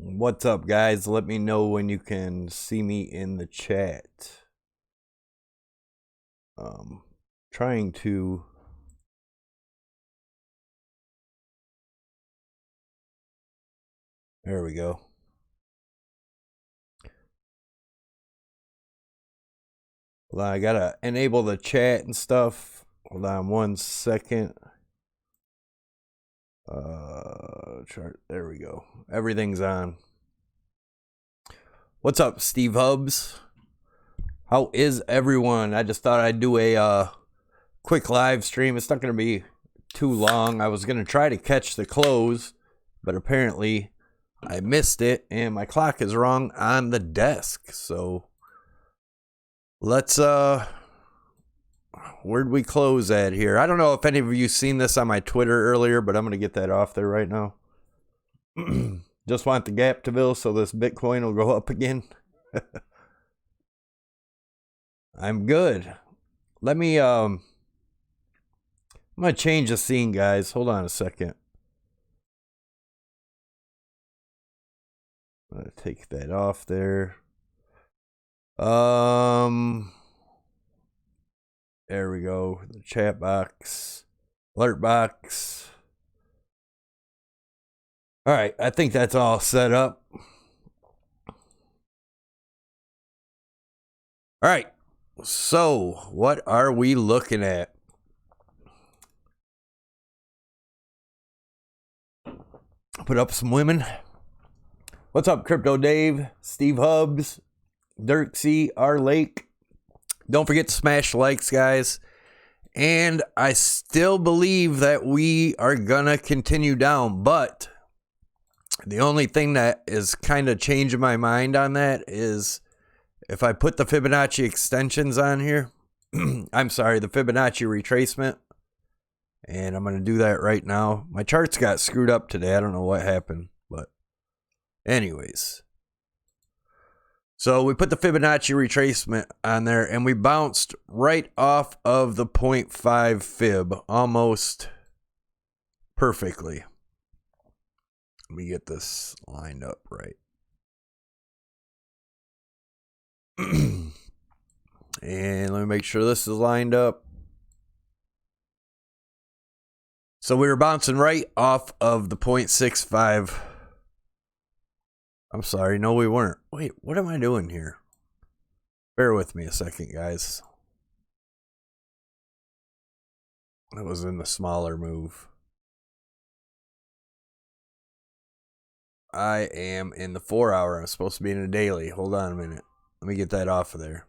What's up, guys? Let me know when you can see me in the chat. Trying to there we go. Hold on, I gotta enable the chat and stuff. Hold on 1 second. Chart. There we go. Everything's on. What's up, Steve Hubs? How is everyone? I just thought I'd do a quick live stream. It's not going to be too long. I was going to try to catch the close, but apparently I missed it, and my clock is wrong on the desk. So let's where'd we close at here? I don't know if any of you seen this on my Twitter earlier, but I'm going to get that off there right now. Just want the gap to fill so this Bitcoin will go up again. I'm good. Let me I'm going to change the scene, guys. Hold on a second. I'm going to take that off there. There we go. The chat box, alert box. All right, I think that's all set up. All right, so what are we looking at? Put up some women. What's up, Crypto Dave, Steve Hubs, Dirk C, R Lake? Don't forget to smash likes, guys. And I still believe that we are gonna continue down, but the only thing that is kind of changing my mind on that is if I put the Fibonacci extensions on here, I'm sorry, the Fibonacci retracement, and I'm going to do that right now. My charts got screwed up today. I don't know what happened, but anyways. So we put the Fibonacci retracement on there, and we bounced right off of the 0.5 fib, almost perfectly. Let me get this lined up right. And let me make sure this is lined up. So we were bouncing right off of the 0.65. I'm sorry, no we weren't. Wait, what am I doing here? Bear with me a second, guys. That was in the smaller move. I am in the 4 hour. I'm supposed to be in a daily. Hold on a minute. Let me get that off of there.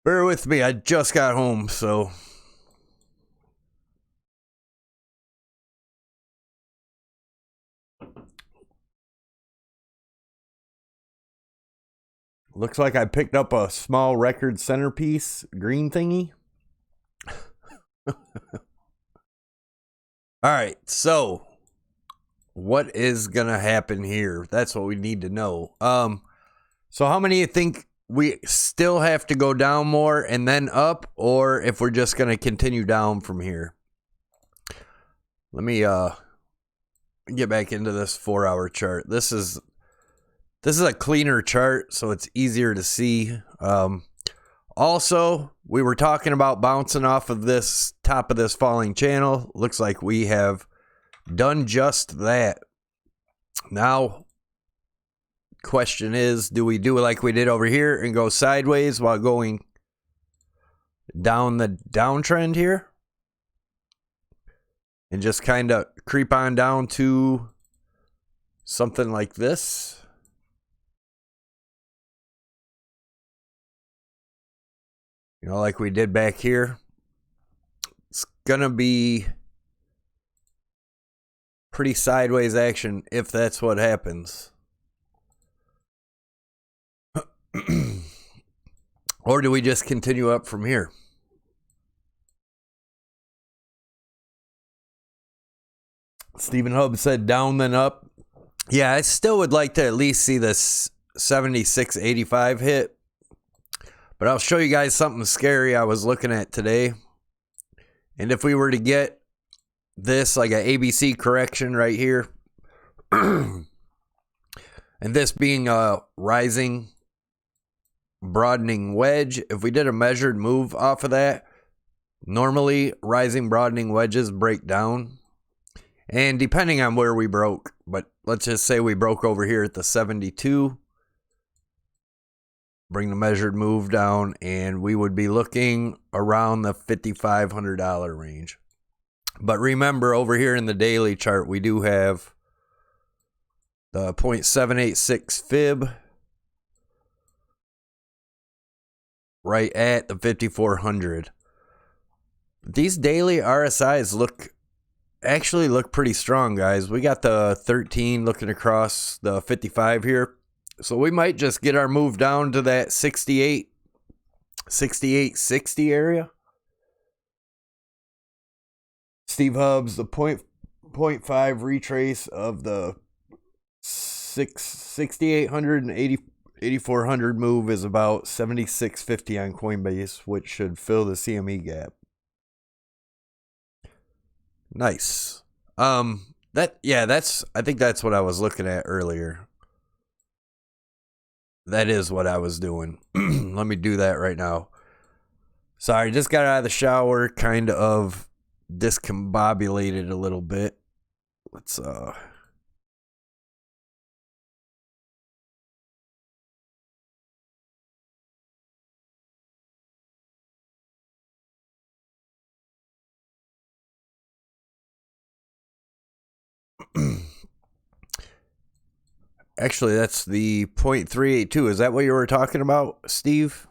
Bear with me. I just got home, so. Looks like I picked up a small record centerpiece green thingy. All right, so what is gonna happen here? That's what we need to know. So how many of you think we still have to go down more and then up, or if we're just gonna continue down from here? Let me get back into this 4 hour chart. This is a cleaner chart, so it's easier to see. Also, we were talking about bouncing off of this top of this falling channel. Looks like we have done just that. Now, question is, do we do it like we did over here and go sideways while going down the downtrend here? And just kind of creep on down to something like this? You know, like we did back here. It's going to be pretty sideways action if that's what happens. Or do we just continue up from here? Stephen Hub said down then up. Yeah, I still would like to at least see this 76.85 hit. But I'll show you guys something scary I was looking at today. And if we were to get this like a ABC correction right here. And this being a rising broadening wedge, if we did a measured move off of that, normally rising broadening wedges break down. And depending on where we broke, but let's just say we broke over here at the 72, bring the measured move down, and we would be looking around the $5,500 range. But remember, over here in the daily chart, we do have the 0.786 fib right at the 5,400. These daily RSIs actually look pretty strong, guys. We got the 13 looking across the 55 here. So we might just get our move down to that 68.60 area. Steve Hubs, the 0.5 retrace of the 6,800 and 8,400 move is about 76.50 on Coinbase, which should fill the CME gap. Nice. I think that's what I was looking at earlier. That is what I was doing. Let me do that right now. Sorry, just got out of the shower, kind of discombobulated a little bit. Let's actually, that's the 0.382. Is that what you were talking about, Steve?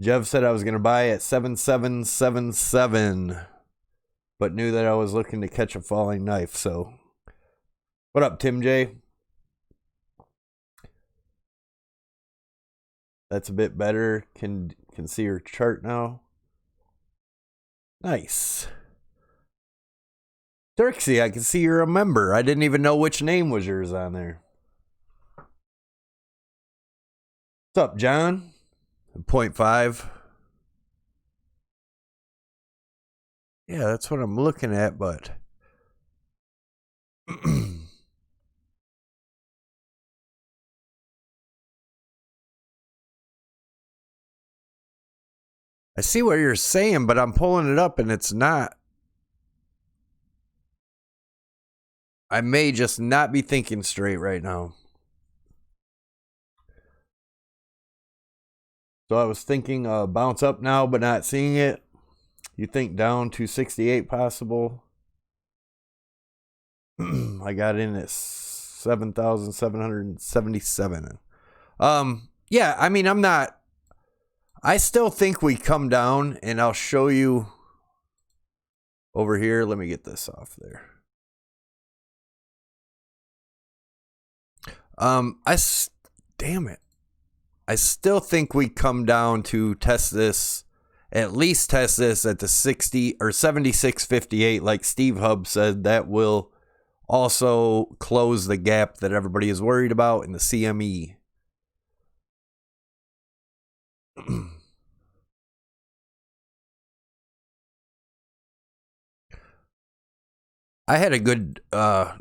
Jeff said I was going to buy at 7777, but knew that I was looking to catch a falling knife. So, what up, Tim J? That's a bit better. Can see your chart now. Nice. Dirksy, I can see you're a member. I didn't even know which name was yours on there. What's up, John? 0.5. Yeah, that's what I'm looking at, but I see what you're saying, but I'm pulling it up and it's not. I may just not be thinking straight right now. So I was thinking bounce up now, but not seeing it. You think down to 68 possible? I got in at 7,777. Yeah, I mean, I still think we come down, and I'll show you over here. Let me get this off there. Damn it. I still think we come down to test this, at least test this at the 60 or 76.58, like Steve Hub said. That will also close the gap that everybody is worried about in the CME. I had a good,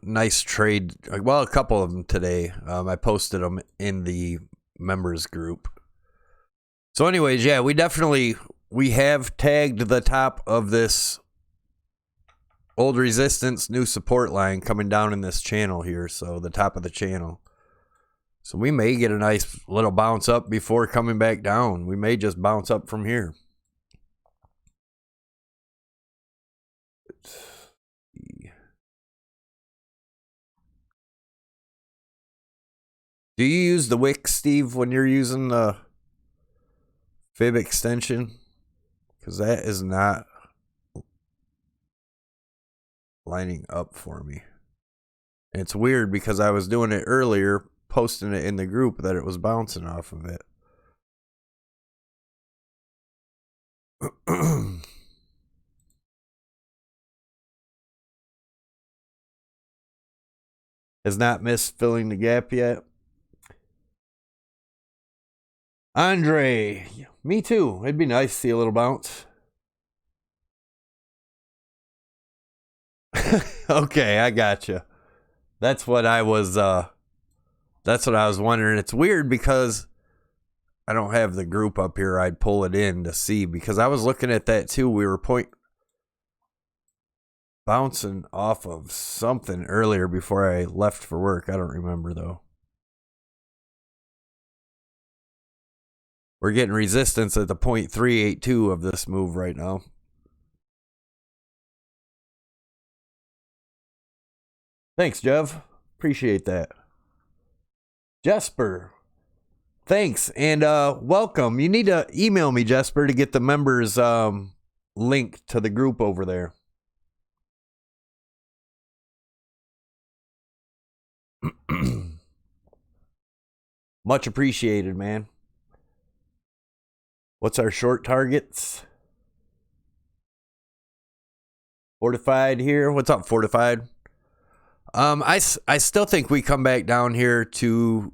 nice trade. Well, a couple of them today. I posted them in the members group. So anyways, yeah, we have tagged the top of this old resistance, new support line coming down in this channel here. So the top of the channel. So we may get a nice little bounce up before coming back down. We may just bounce up from here. Do you use the wick, Steve, when you're using the fib extension? Because that is not lining up for me. And it's weird because I was doing it earlier, posting it in the group, that it was bouncing off of it. Has not missed filling the gap yet. Andre, Me too. It'd be nice to see a little bounce. Okay, I gotcha. That's what I was wondering. It's weird because I don't have the group up here. I'd pull it in to see, because I was looking at that too. We were bouncing off of something earlier before I left for work. I don't remember though. We're getting resistance at the 0.382 of this move right now. Thanks, Jeff. Appreciate that. Jesper, thanks, and welcome. You need to email me, Jesper, to get the members link to the group over there. Much appreciated, man. What's our short targets? Fortified here. What's up, Fortified? I still think we come back down here to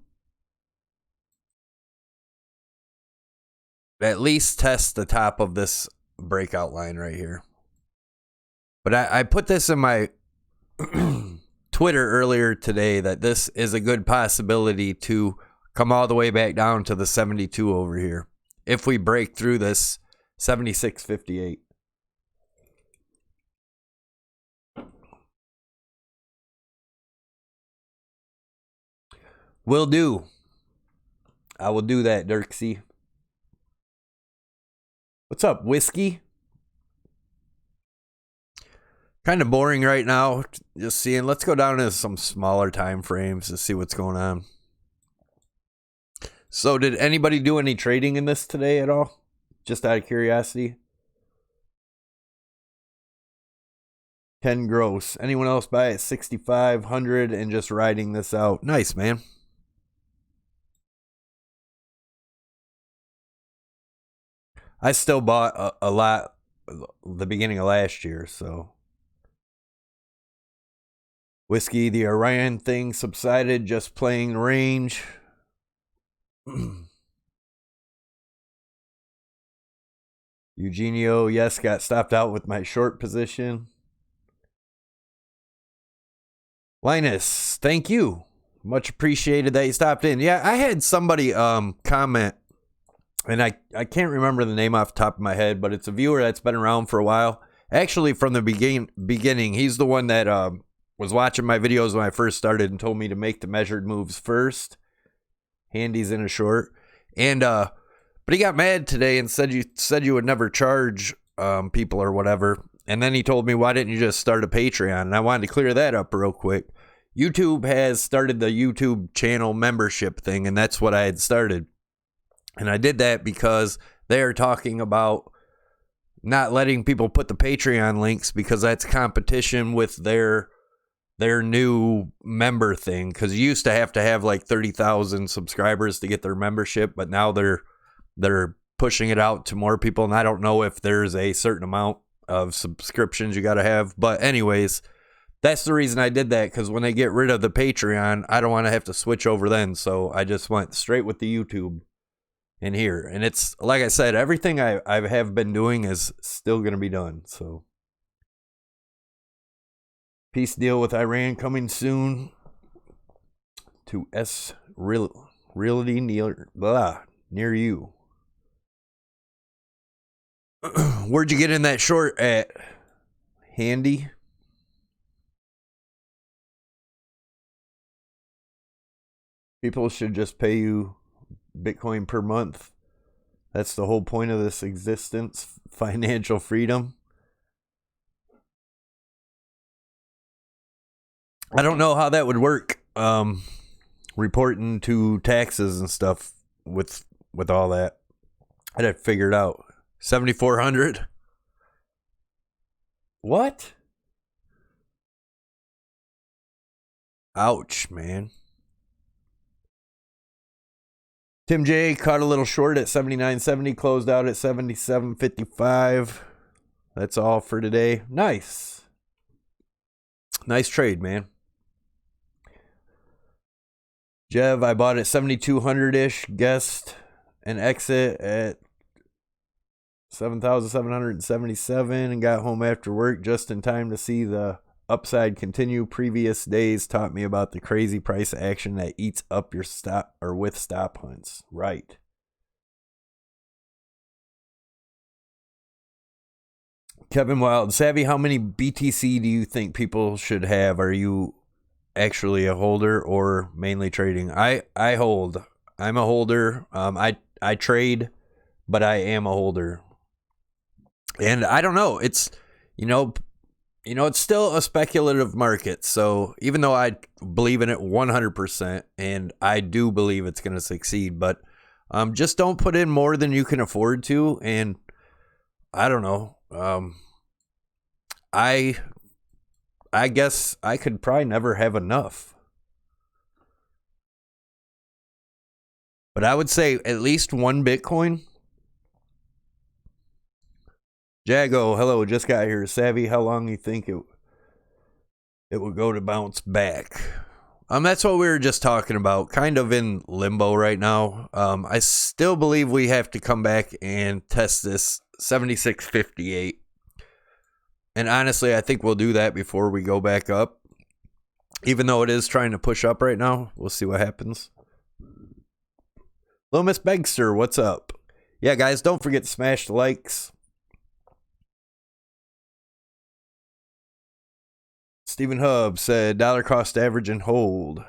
at least test the top of this breakout line right here. But I put this in my Twitter earlier today that this is a good possibility to come all the way back down to the 72 over here if we break through this 76.58. Will do. I will do that, Dirksy. What's up, Whiskey? Kind of boring right now. Just seeing. Let's go down to some smaller time frames to see what's going on. So, did anybody do any trading in this today at all? Just out of curiosity. 10 gross. Anyone else buy at 6,500 and just riding this out? Nice, man. I still bought a lot the beginning of last year, so. Whiskey, the Orion thing subsided, just playing range. Eugenio, yes, got stopped out with my short position. Linus, thank you. Much appreciated that you stopped in. Yeah, I had somebody comment, and I can't remember the name off the top of my head, but it's a viewer that's been around for a while. Actually, from the beginning, he's the one that was watching my videos when I first started and told me to make the measured moves first. Handy's in a short. And but he got mad today and said you would never charge people or whatever. And then he told me, why didn't you just start a Patreon? And I wanted to clear that up real quick. YouTube has started the YouTube channel membership thing, and that's what I had started. And I did that because they are talking about not letting people put the Patreon links because that's competition with their new member thing. Because you used to have like 30,000 subscribers to get their membership, but now they're pushing it out to more people. And I don't know if there's a certain amount of subscriptions you got to have. But anyways, that's the reason I did that, because when they get rid of the Patreon, I don't want to have to switch over then. So I just went straight with the YouTube in here. And it's, like I said, everything I have been doing is still going to be done. So peace deal with Iran coming soon to Realty near you. Where'd you get in that short at, Handy? People should just pay you Bitcoin per month. That's the whole point of this existence, financial freedom. I don't know how that would work, reporting to taxes and stuff with all that. I'd have to figure it out. 7,400? What? Ouch, man. Tim J caught a little short at 79.70, closed out at 77.55. That's all for today. Nice. Nice trade, man. Jev, I bought at 7,200-ish, guessed an exit at 7,777 and got home after work just in time to see the upside continue. Previous days taught me about the crazy price action that eats up your stop or with stop hunts. Right. Kevin Wild, Savvy, how many BTC do you think people should have? Are you actually a holder or mainly trading? I hold. I'm a holder. I trade, but I am a holder. And I don't know. It's it's still a speculative market. So even though I believe in it 100%, and I do believe it's going to succeed, but just don't put in more than you can afford to. And I don't know. I guess I could probably never have enough. But I would say at least one Bitcoin. Jago, hello, just got here. Savvy, how long do you think it will go to bounce back? That's what we were just talking about. Kind of in limbo right now. I still believe we have to come back and test this 7658. And honestly, I think we'll do that before we go back up. Even though it is trying to push up right now. We'll see what happens. Hello, Miss Begster, what's up? Yeah, guys, don't forget to smash the likes. Stephen Hub said dollar cost average and hold.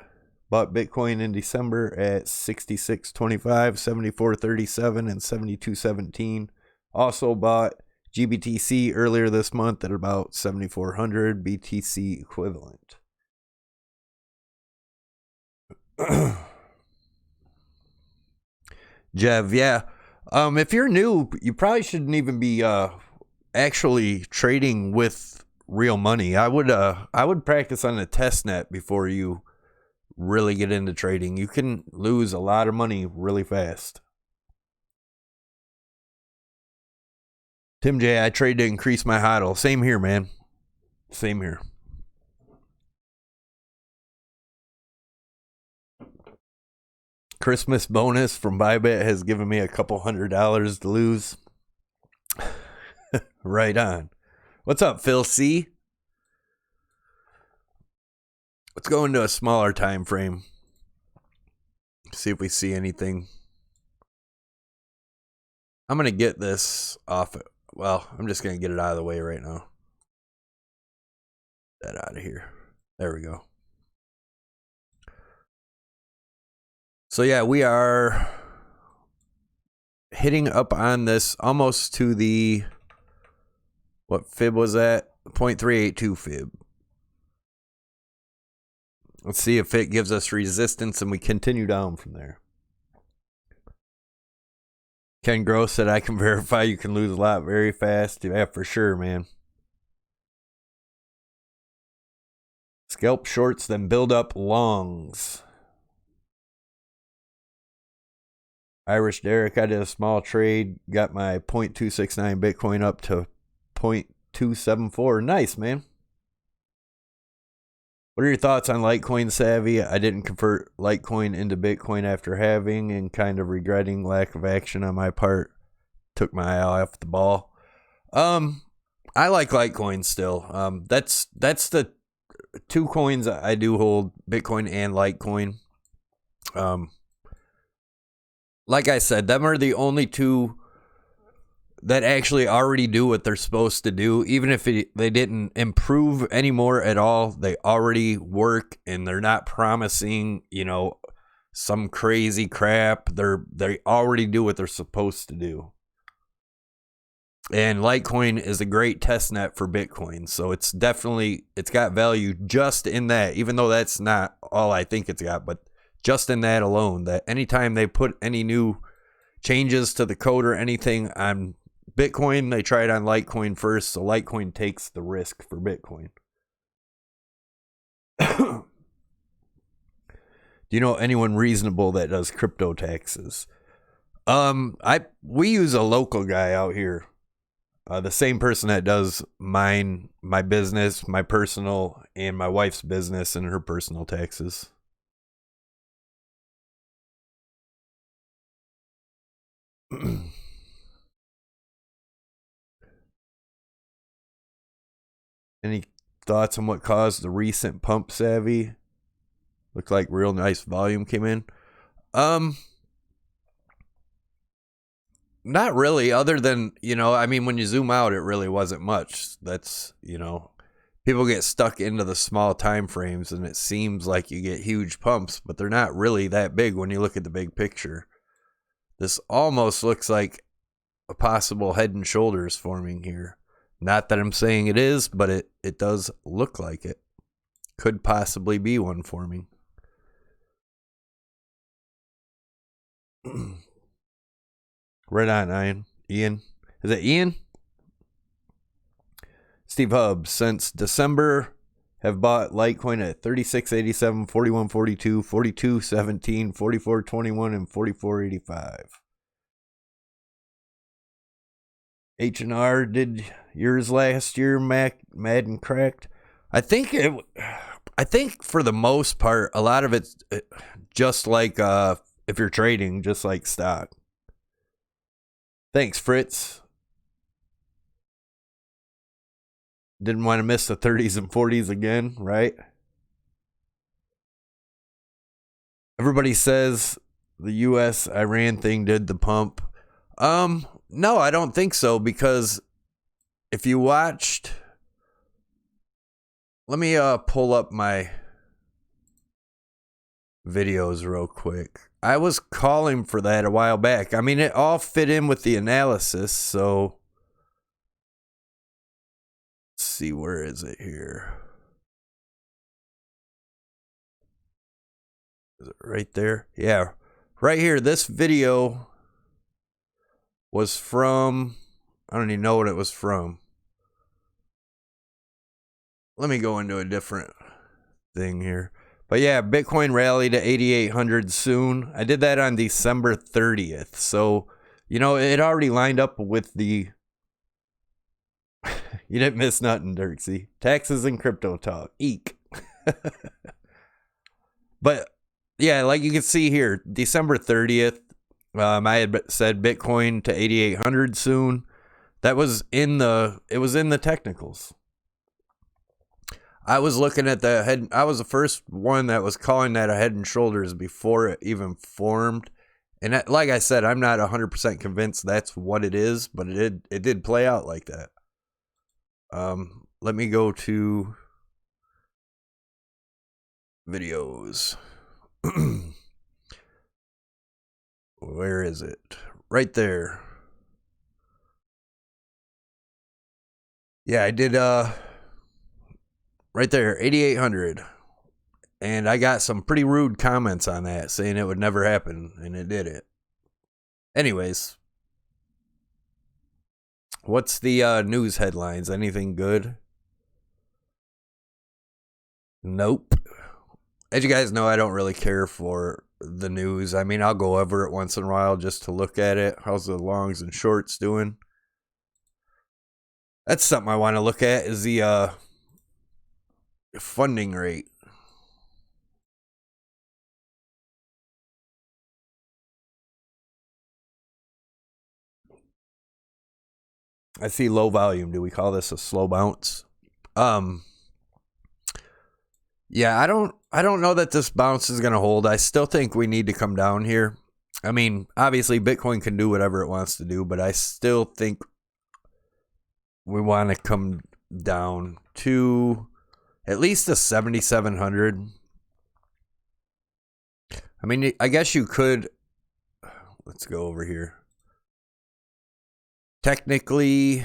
Bought Bitcoin in December at 66.25, 74.37, and 72.17. Also bought GBTC earlier this month at about 7,400 BTC equivalent. Jev, yeah. If you're new, you probably shouldn't even be actually trading with real money. I would practice on a test net before you really get into trading. You can lose a lot of money really fast. Tim J, I trade to increase my hodl. Same here, man. Same here. Christmas bonus from Bybit has given me a couple $100 to lose. Right on. What's up, Phil C? Let's go into a smaller time frame. See if we see anything. I'm going to get this off. Well, I'm just going to get it out of the way right now. Get that out of here. There we go. So yeah, we are hitting up on this almost to the, what fib was that? 0.382 fib. Let's see if it gives us resistance and we continue down from there. Ken Gross said, I can verify you can lose a lot very fast. Yeah, for sure, man. Scalp shorts, then build up longs. Irish Derek, I did a small trade. Got my 0.269 Bitcoin up to 0.274. Nice, man. What are your thoughts on Litecoin, Savvy? I didn't convert Litecoin into Bitcoin after having and kind of regretting lack of action on my part. Took my eye off the ball. I like Litecoin still. That's the two coins I do hold, Bitcoin and Litecoin. Like I said, them are the only two that actually already do what they're supposed to do. Even if they didn't improve anymore at all, they already work and they're not promising, some crazy crap. They already do what they're supposed to do. And Litecoin is a great test net for Bitcoin. So it's got value just in that, even though that's not all I think it's got, but just in that alone, that anytime they put any new changes to the code or anything on Bitcoin, they try it on Litecoin first, so Litecoin takes the risk for Bitcoin. Do you know anyone reasonable that does crypto taxes? We use a local guy out here. The same person that does my business, my personal, and my wife's business and her personal taxes. Any thoughts on what caused the recent pump, Savy? Looked like real nice volume came in. Not really, other than, you know, I mean, when you zoom out, it really wasn't much. That's, you know, people get stuck into the small time frames and it seems like you get huge pumps, but they're not really that big when you look at the big picture. This almost looks like a possible head and shoulders forming here. Not that I'm saying it is, but it does look like it. Could possibly be one forming. Right on, Ian. Is it Ian? Steve Hubs, since December, have bought Litecoin at 36.87, 41.42, 42.17, 44.21, and 44.85. H&R did yours last year, Mad and Cracked. I think for the most part, a lot of it's just like if you're trading, just like stock. Thanks, Fritz. Didn't want to miss the 30s and 40s again, right? Everybody says the US-Iran thing did the pump. No, I don't think so, because if you watched... Let me pull up my videos real quick. I was calling for that a while back. I mean, it all fit in with the analysis, so... Let's see, where is it here? Is it right there? Yeah, right here. This video was from... I don't even know what it was from. Let me go into a different thing here. But yeah, Bitcoin rally to 8,800 soon. I did that on December 30th. So, you know, it already lined up with the... You didn't miss nothing, Dirksy. Taxes and crypto talk. Eek. But, yeah, like you can see here, December 30th, I had said Bitcoin to 8,800 soon. That was in the... It was in the technicals. I was looking at the head. I was the first one that was calling that a head and shoulders before it even formed. And that, like I said, I'm not 100% convinced that's what it is, but it did play out like that. Let me go to videos. Where is it? Right there. Yeah, I did right there, 8,800. And I got some pretty rude comments on that saying it would never happen, and it did it. Anyways, what's the news headlines? Anything good? Nope. As you guys know, I don't really care for the news. I mean, I'll go over it once in a while just to look at it. How's the longs and shorts doing? That's something I want to look at, is the funding rate. I see low volume. Do we call this a slow bounce? Yeah, I don't know that this bounce is going to hold. I still think we need to come down here. I mean, obviously Bitcoin can do whatever it wants to do, but I still think we want to come down to at least a 7,700. I mean, I guess you could... Let's go over here. Technically,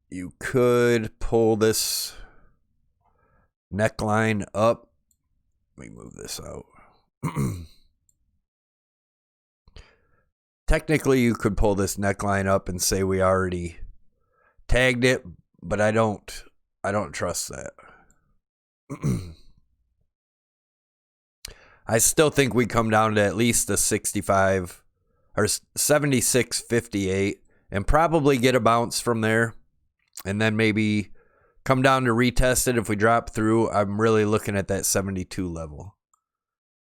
you could pull this neckline up. Let me move this out. Technically, you could pull this neckline up and say we already tagged it, but I don't trust that. I still think we come down to at least a 65 or 76.58 and probably get a bounce from there, and then maybe come down to retest it. If we drop through, I'm really looking at that 72 level.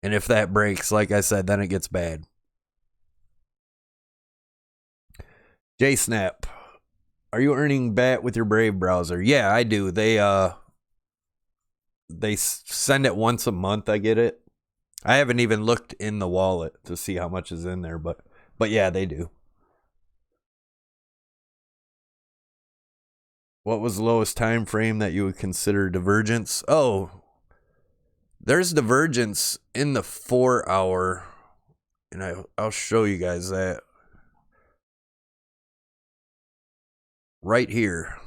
And if that breaks, like I said, then it gets bad. JSnap. Are you earning BAT with your Brave browser? Yeah, I do. They send it once a month. I get it. I haven't even looked in the wallet to see how much is in there, but yeah, they do. What was the lowest time frame that you would consider divergence? Oh, there's divergence in the 4 hour, and I'll show you guys that right here.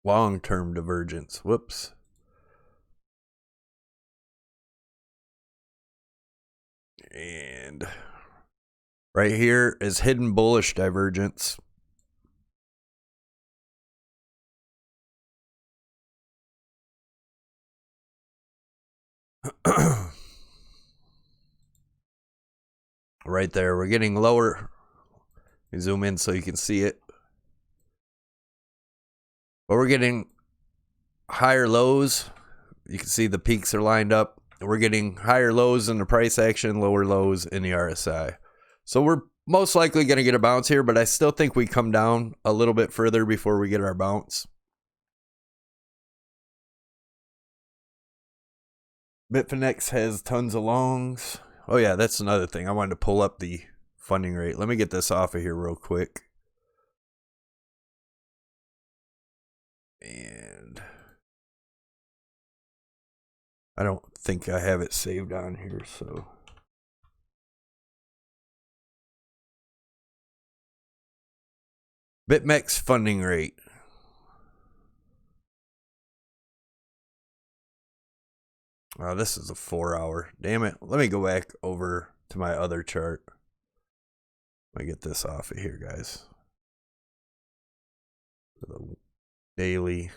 Long-term divergence. Whoops. And right here is hidden bullish divergence. Right there. We're getting lower. Let me zoom in so you can see it. But we're getting higher lows. You can see the peaks are lined up. We're getting higher lows in the price action, lower lows in the RSI. So we're most likely going to get a bounce here, but I still think we come down a little bit further before we get our bounce. Bitfinex has tons of longs. Oh yeah, that's another thing. I wanted to pull up the funding rate. Let me get this off of here real quick. And I don't think I have it saved on here, so. BitMEX funding rate. Oh, this is a 4 hour. Damn it. Let me go back over to my other chart. Let me get this off of here, guys. The daily.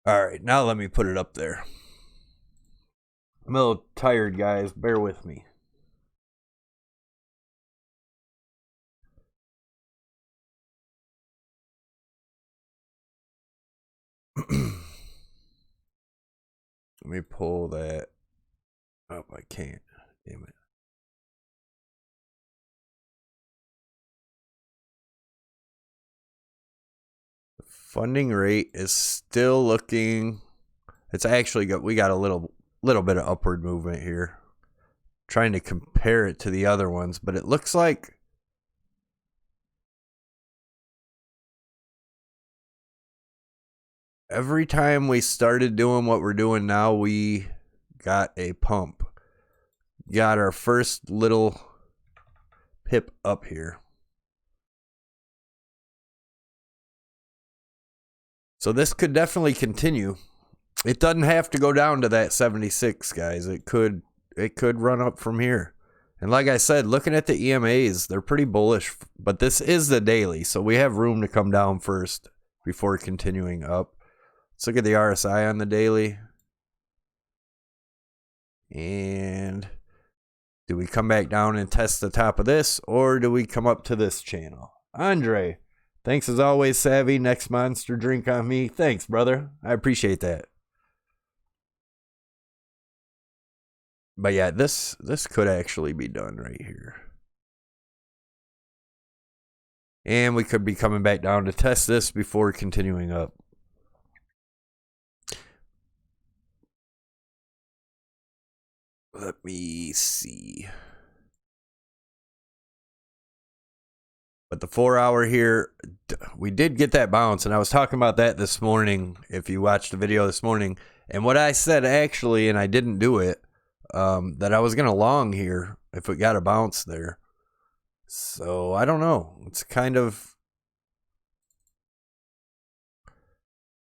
All right, now let me put it up there. I'm a little tired, guys. Bear with me. Let me pull that up. I can't. Damn it. The funding rate is still looking. It's actually got. We got a little bit of upward movement here. Trying to compare it to the other ones, but it looks like every time we started doing what we're doing now, we got a pump. Got our first little pip up here. So this could definitely continue. It doesn't have to go down to that 76, guys. It could run up from here. And like I said, looking at the EMAs, they're pretty bullish, but this is the daily, so we have room to come down first before continuing up. Let's look at the RSI on the daily. And do we come back down and test the top of this, or do we come up to this channel? Andre, thanks as always, Savy. Next monster drink on me. Thanks, brother. I appreciate that. But yeah, this could actually be done right here. And we could be coming back down to test this before continuing up. Let me see. But the 4 hour here, we did get that bounce, and I was talking about that this morning, if you watched the video this morning. And what I said actually, and I didn't do it, that I was going to long here if it got a bounce there. So I don't know. It's kind of,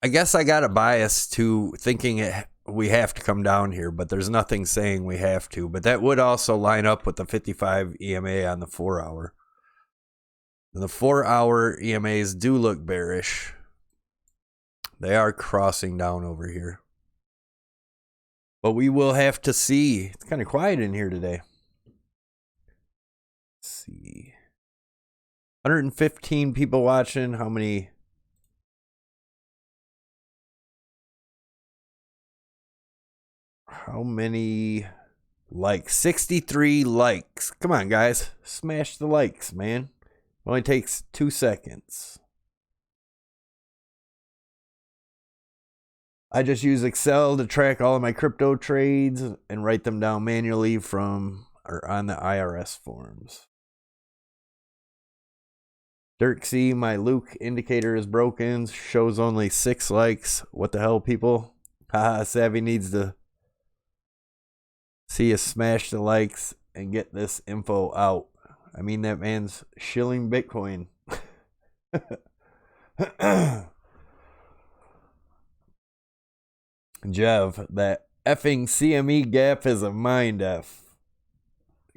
I guess I got a bias to thinking we have to come down here, but there's nothing saying we have to. But that would also line up with the 55 EMA on the 4 hour. And the 4 hour EMAs do look bearish. They are crossing down over here. But we will have to see. It's kind of quiet in here today. Let's see. 115 people watching. How many? How many likes? 63 likes. Come on, guys. Smash the likes, man. It only takes 2 seconds. I just use Excel to track all of my crypto trades and write them down manually from or on the IRS forms. Dirksy, my Luke indicator is broken. Shows only 6 likes. What the hell, people? Haha, Savvy needs to see us smash the likes and get this info out. I mean, that man's shilling Bitcoin. Jeff, that effing CME gap is a mind F.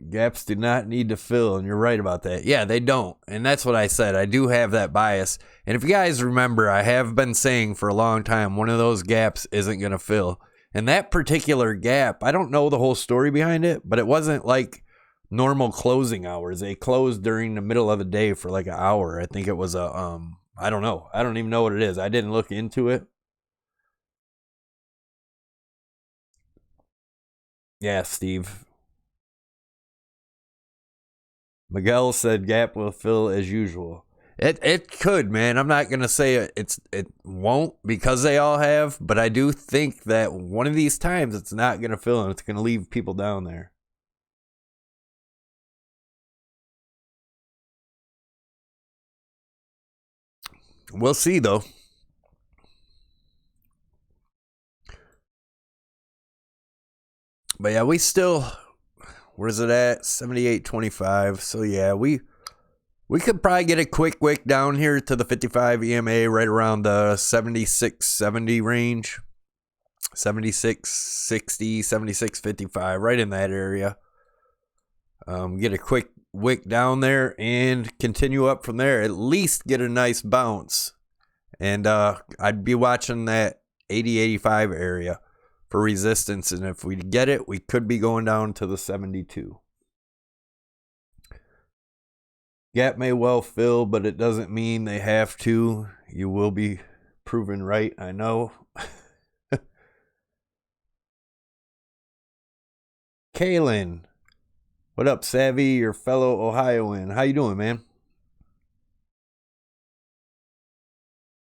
Gaps do not need to fill, and you're right about that. Yeah, they don't, and that's what I said. I do have that bias, and if you guys remember, I have been saying for a long time, one of those gaps isn't going to fill. And that particular gap, I don't know the whole story behind it, but it wasn't like normal closing hours. They closed during the middle of the day for like an hour. I think it was a, I don't know. I don't even know what it is. I didn't look into it. Yeah, Steve. Miguel said gap will fill as usual. It could, man. I'm not gonna say it won't because they all have, but I do think that one of these times it's not gonna fill and it's gonna leave people down there. We'll see though. But yeah, we still, where's it at? 78.25. So yeah, we could probably get a quick wick down here to the 55 EMA right around the 76.70 range. 76.60, 76.55, right in that area. Get a quick wick down there and continue up from there. At least get a nice bounce. And I'd be watching that 80-85 area for resistance. And if we get it, we could be going down to the 72. Gap may well fill, but it doesn't mean they have to. You will be proven right, I know. Kaylin, what up, Savvy, your fellow Ohioan? How you doing, man?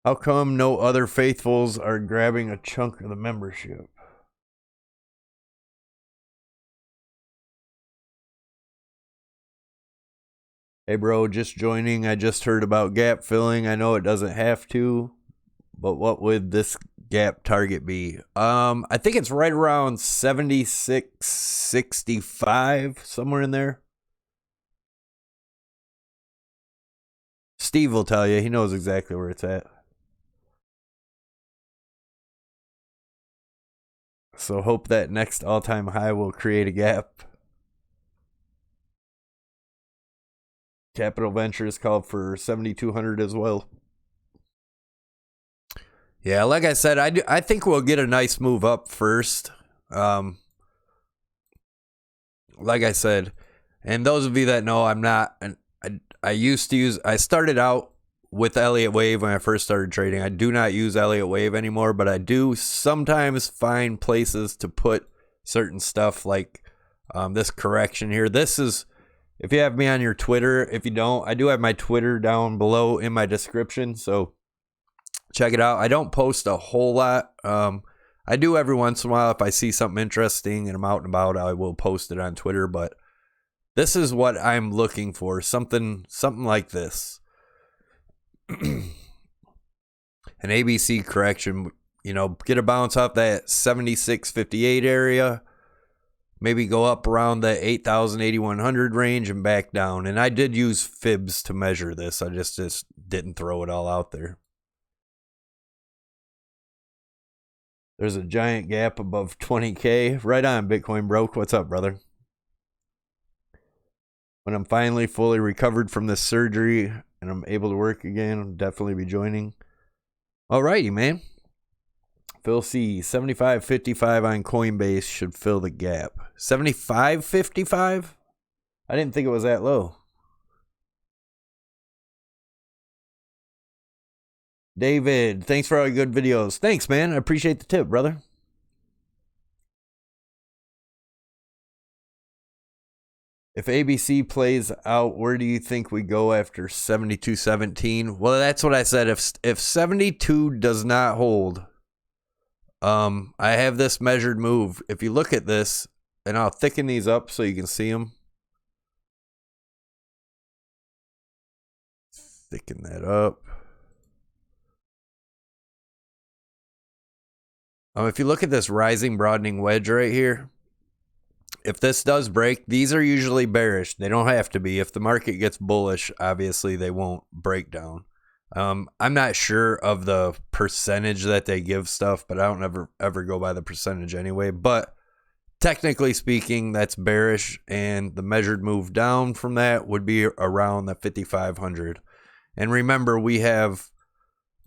How come no other faithfuls are grabbing a chunk of the membership? Hey, bro, just joining. I just heard about gap filling. I know it doesn't have to, but what would this gap target be? I think it's right around 76.65, somewhere in there. Steve will tell you. He knows exactly where it's at. So hope that next all-time high will create a gap. Capital Ventures called for 7,200 as well. Yeah, like I said, I think we'll get a nice move up first. Like I said, and those of you that know, I'm not. I started out with Elliott Wave when I first started trading. I do not use Elliott Wave anymore, but I do sometimes find places to put certain stuff like this correction here. This is, if you have me on your Twitter, if you don't, I do have my Twitter down below in my description, so check it out. I don't post a whole lot. I do every once in a while if I see something interesting and I'm out and about, I will post it on Twitter, but this is what I'm looking for, something like this. An ABC correction, you know, get a bounce off that 76.58 area. Maybe go up around the 8,000, 8,100 range and back down. And I did use fibs to measure this. I just didn't throw it all out there. There's a giant gap above 20K. Right on, Bitcoin Broke. What's up, brother? When I'm finally fully recovered from this surgery and I'm able to work again, I'll definitely be joining. Alrighty, man. Phil C, 75.55 on Coinbase should fill the gap. 75.55? I didn't think it was that low. David, thanks for all your good videos. Thanks, man. I appreciate the tip, brother. If ABC plays out, where do you think we go after 72.17? Well, that's what I said. If 72 does not hold, I have this measured move. If you look at this, and I'll thicken these up so you can see them. Thicken that up. If you look at this rising broadening wedge right here, if this does break, these are usually bearish. They don't have to be. If the market gets bullish, obviously they won't break down. I'm not sure of the percentage that they give stuff, but I don't ever go by the percentage anyway. But technically speaking, that's bearish, and the measured move down from that would be around the 5,500. And remember, we have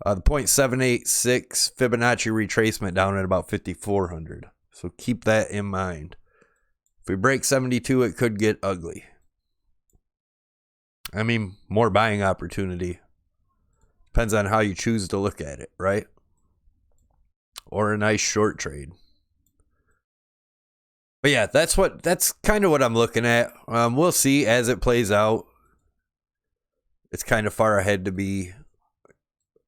the 0.786 Fibonacci retracement down at about 5,400. So keep that in mind. If we break 72, it could get ugly. I mean, more buying opportunity. Depends on how you choose to look at it, right? Or a nice short trade. But yeah, that's kind of what I'm looking at. We'll see as it plays out. It's kind of far ahead to be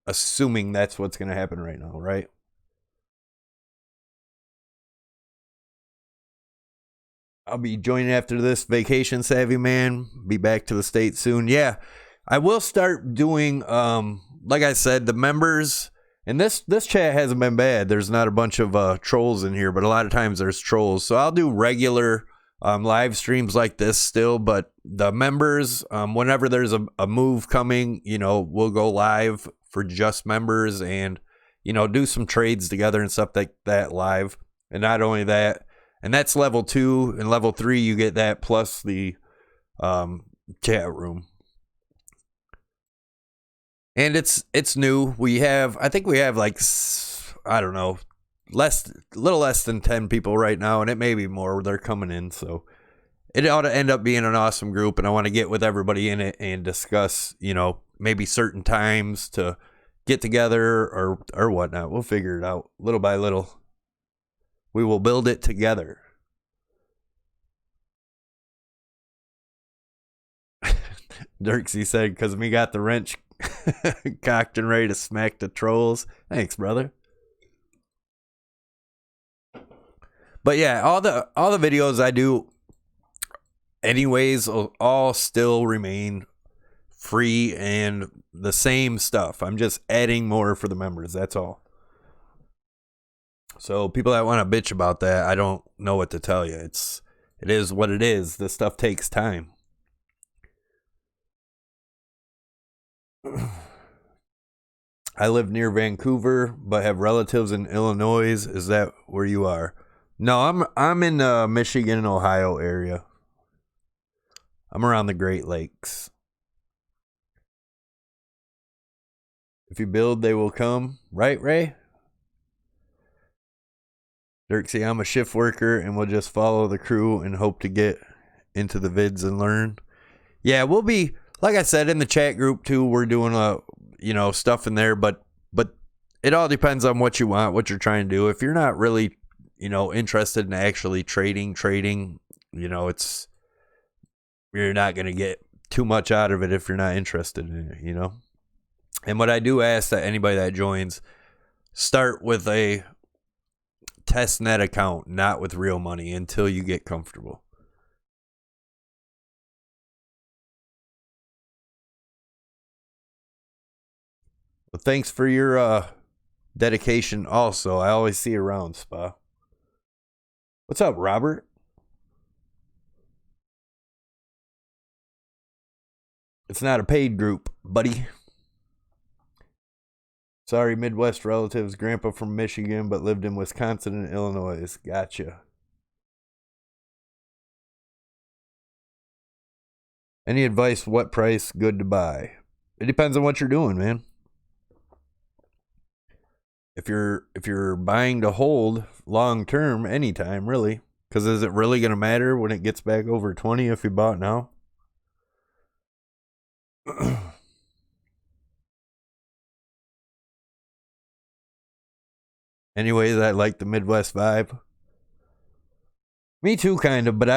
assuming that's what's going to happen right now, right? I'll be joining after this vacation, Savy man. Be back to the States soon. Yeah, I will start doing, like I said, the members. And this chat hasn't been bad. There's not a bunch of trolls in here, but a lot of times there's trolls. So I'll do regular live streams like this still. But the members, whenever there's a move coming, we'll go live for just members and, do some trades together and stuff like that live. And not only that, and that's level 2, and level 3 you get that plus the chat room. And it's new. I think we have like, I don't know, a little less than 10 people right now, and it may be more. They're coming in, so it ought to end up being an awesome group. And I want to get with everybody in it and discuss, maybe certain times to get together or whatnot. We'll figure it out little by little. We will build it together. Dirksy said, because we got the wrench cocked and ready to smack the trolls. Thanks, brother. But yeah, all the videos I do anyways will all still remain free and the same stuff. I'm just adding more for the members. That's all. So people that want to bitch about that, I don't know what to tell you. It is what it is. This stuff takes time. I live near Vancouver, but have relatives in Illinois. Is that where you are? No, I'm in Michigan and Ohio area. I'm around the Great Lakes. If you build, they will come. Right, Ray? Dirksy, I'm a shift worker and we'll just follow the crew and hope to get into the vids and learn. Yeah, we'll be, like I said, in the chat group too. We're doing stuff in there, but it all depends on what you want, what you're trying to do. If you're not really, interested in actually trading, you're not going to get too much out of it if you're not interested in it, And what I do ask that anybody that joins, start with a test net account, not with real money, until you get comfortable. Well, thanks for your dedication also. I always see you around, Spa. What's up, Robert? It's not a paid group, buddy. Sorry, Midwest relatives. Grandpa from Michigan, but lived in Wisconsin and Illinois. Gotcha. Any advice? What price good to buy? It depends on what you're doing, man. If you're buying to hold long term, anytime really, because is it really going to matter when it gets back over 20 if you bought now? Anyways, I like the Midwest vibe. Me too, kind of, but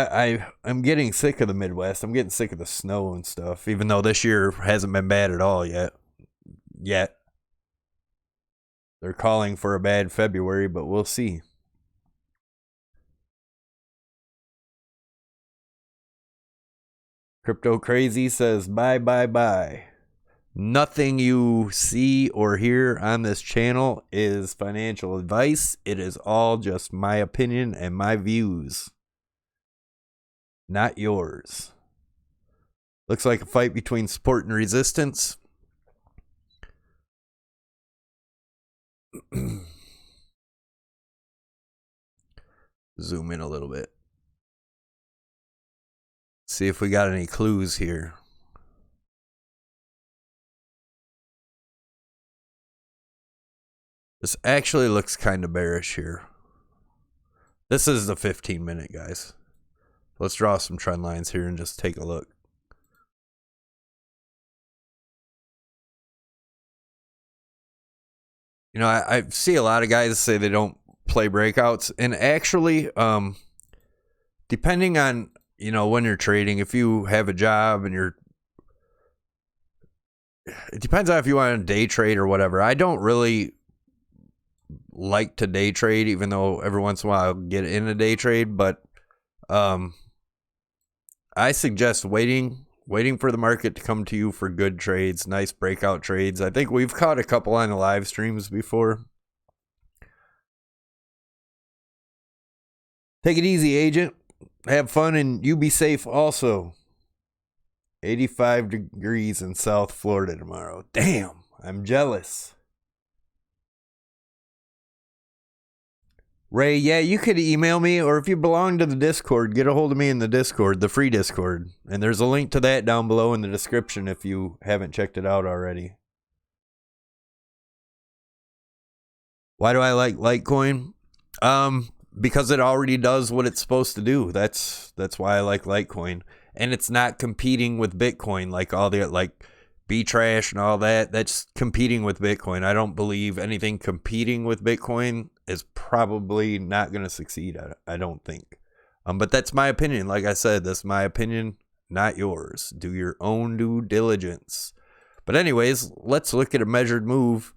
I'm getting sick of the Midwest. I'm getting sick of the snow and stuff, even though this year hasn't been bad at all yet. They're calling for a bad February, but we'll see. Crypto Crazy says, bye, bye, bye. Nothing you see or hear on this channel is financial advice. It is all just my opinion and my views, not yours. Looks like a fight between support and resistance. Zoom in a little bit. See if we got any clues here. This actually looks kind of bearish here. This is the 15-minute, guys. Let's draw some trend lines here and just take a look. You know, I see a lot of guys say they don't play breakouts, and actually, depending on, you know, when you're trading, if you have a job and it depends on if you want to day trade or whatever. I don't really like to day trade, even though every once in a while I'll get in a day trade, but I suggest waiting for the market to come to you for good trades, nice breakout trades. I think we've caught a couple on the live streams before. Take it easy, agent. Have fun, and you be safe also. 85 degrees in South Florida tomorrow. Damn, I'm jealous. Ray, yeah, you could email me, or if you belong to the Discord, get a hold of me in the Discord, the free Discord. And there's a link to that down below in the description if you haven't checked it out already. Why do I like Litecoin? Because it already does what it's supposed to do. That's why I like Litecoin. And it's not competing with Bitcoin like all the B-Trash and all that. That's competing with Bitcoin. I don't believe anything competing with Bitcoin is probably not going to succeed. I don't think. But that's my opinion. Like I said, that's my opinion, not yours. Do your own due diligence. But anyways, let's look at a measured move.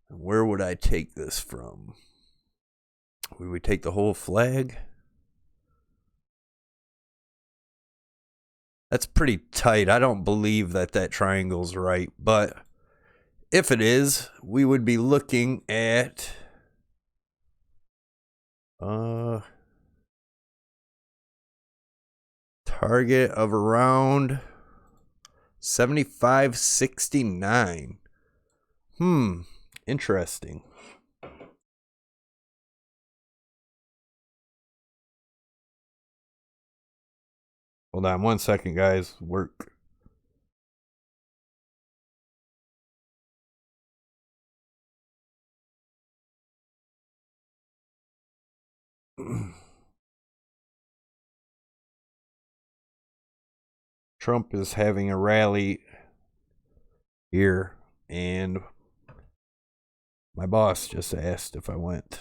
Where would I take this from? Would we take the whole flag? That's pretty tight. I don't believe that triangle's right, but if it is, we would be looking at target of around 75.69. Interesting. Hold on 1 second, guys. Work. Trump is having a rally here, and my boss just asked if I went.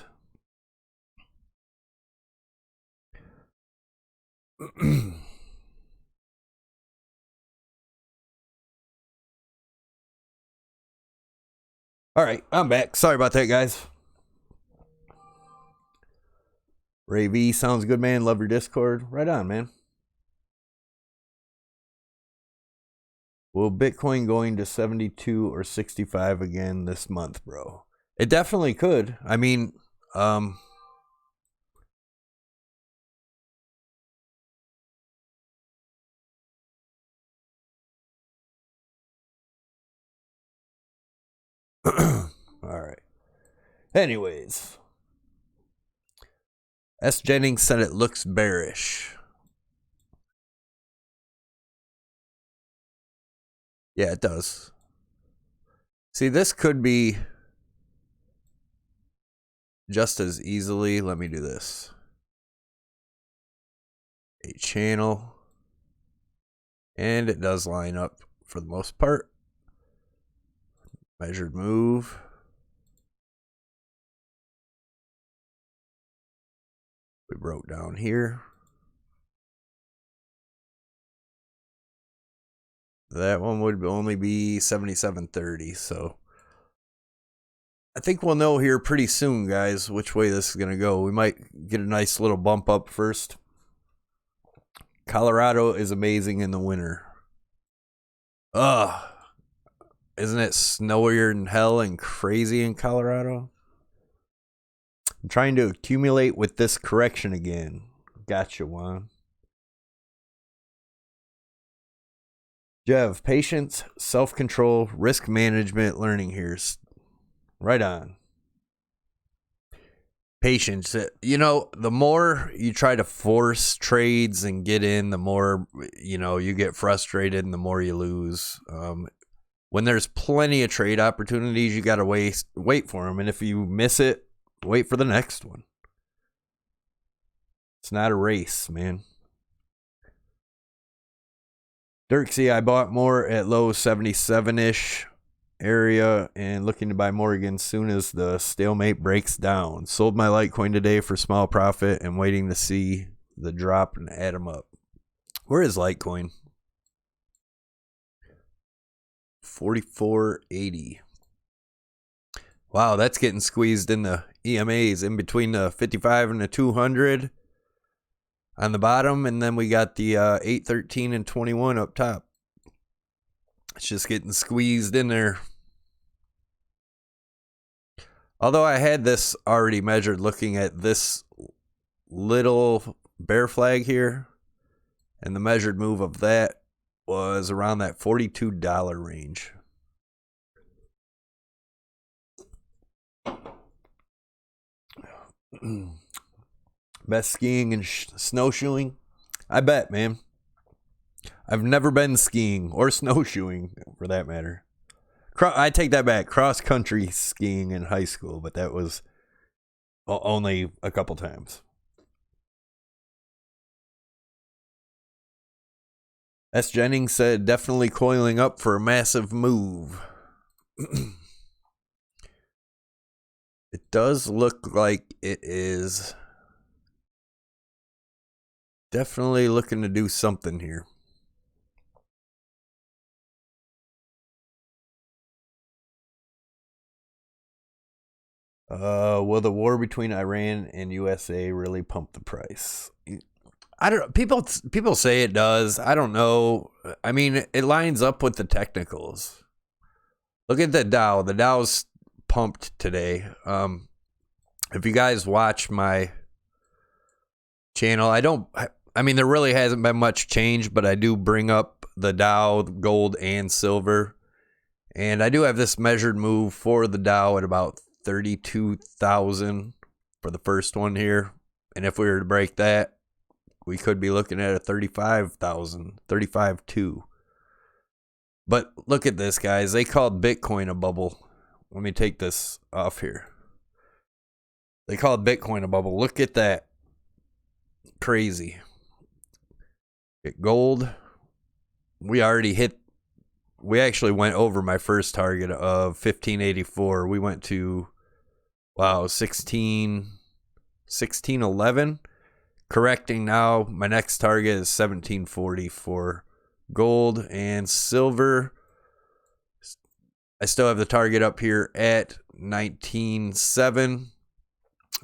All right, I'm back. Sorry about that, guys. Ray V, sounds good, man. Love your Discord. Right on, man. Will Bitcoin going to 72 or 65 again this month, bro? It definitely could. I mean, all right. Anyways, S. Jennings said it looks bearish. Yeah, it does. See, this could be just as easily. Let me do this. A channel. And it does line up for the most part. Measured move. We broke down here. That one would only be 77.30, so I think we'll know here pretty soon, guys, which way this is going to go. We might get a nice little bump up first. Colorado is amazing in the winter. Ugh. Isn't it snowier than hell and crazy in Colorado? I'm trying to accumulate with this correction again. Gotcha, Juan. Jeff, patience, self-control, risk management, learning here. Right on. Patience. You know, the more you try to force trades and get in, the more, you know, you get frustrated and the more you lose. When there's plenty of trade opportunities, you got to wait for them. And if you miss it, wait for the next one. It's not a race, man. Dirksy, I bought more at low 77-ish area and looking to buy more again soon as the stalemate breaks down. Sold my Litecoin today for small profit and waiting to see the drop and add them up. Where is Litecoin? 44.80. Wow, that's getting squeezed in the EMAs in between the 55 and the 200 on the bottom, and then we got the 813 and 21 up top. It's just getting squeezed in there. Although I had this already measured looking at this little bear flag here, and the measured move of that was around that $42 range. Best skiing and snowshoeing? I bet, man. I've never been skiing or snowshoeing for that matter. I take that back. Cross-country skiing in high school, but that was only a couple times. S. Jennings said, definitely coiling up for a massive move. It does look like it is definitely looking to do something here. Will the war between Iran and USA really pump the price? I don't. People say it does. I don't know. I mean, it lines up with the technicals. Look at the Dow. The Dow's pumped today. If you guys watch my channel, I mean, there really hasn't been much change, but I do bring up the Dow, gold, and silver, and I do have this measured move for the Dow at about 32,000 for the first one here, and if we were to break that, we could be looking at a 35,000, 35.2. But look at this, guys. They called Bitcoin a bubble. Let me take this off here. They called Bitcoin a bubble. Look at that. Crazy. Get gold. We actually went over my first target of 1584. We went to, wow, 1611. Correcting now, my next target is 1740 for gold and silver. I still have the target up here at 19.7.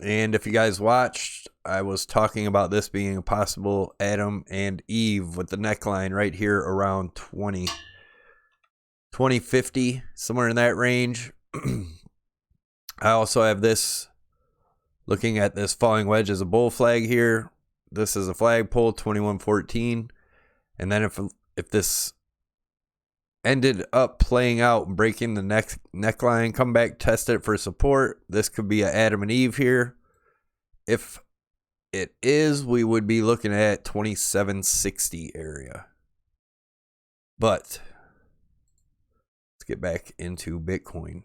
And if you guys watched, I was talking about this being a possible Adam and Eve with the neckline right here around 2050, somewhere in that range. I also have this, looking at this falling wedge as a bull flag here. This is a flagpole, 2114. And then if this ended up playing out and breaking the neckline, come back, test it for support. This could be an Adam and Eve here. If it is, we would be looking at 2760 area. But let's get back into Bitcoin.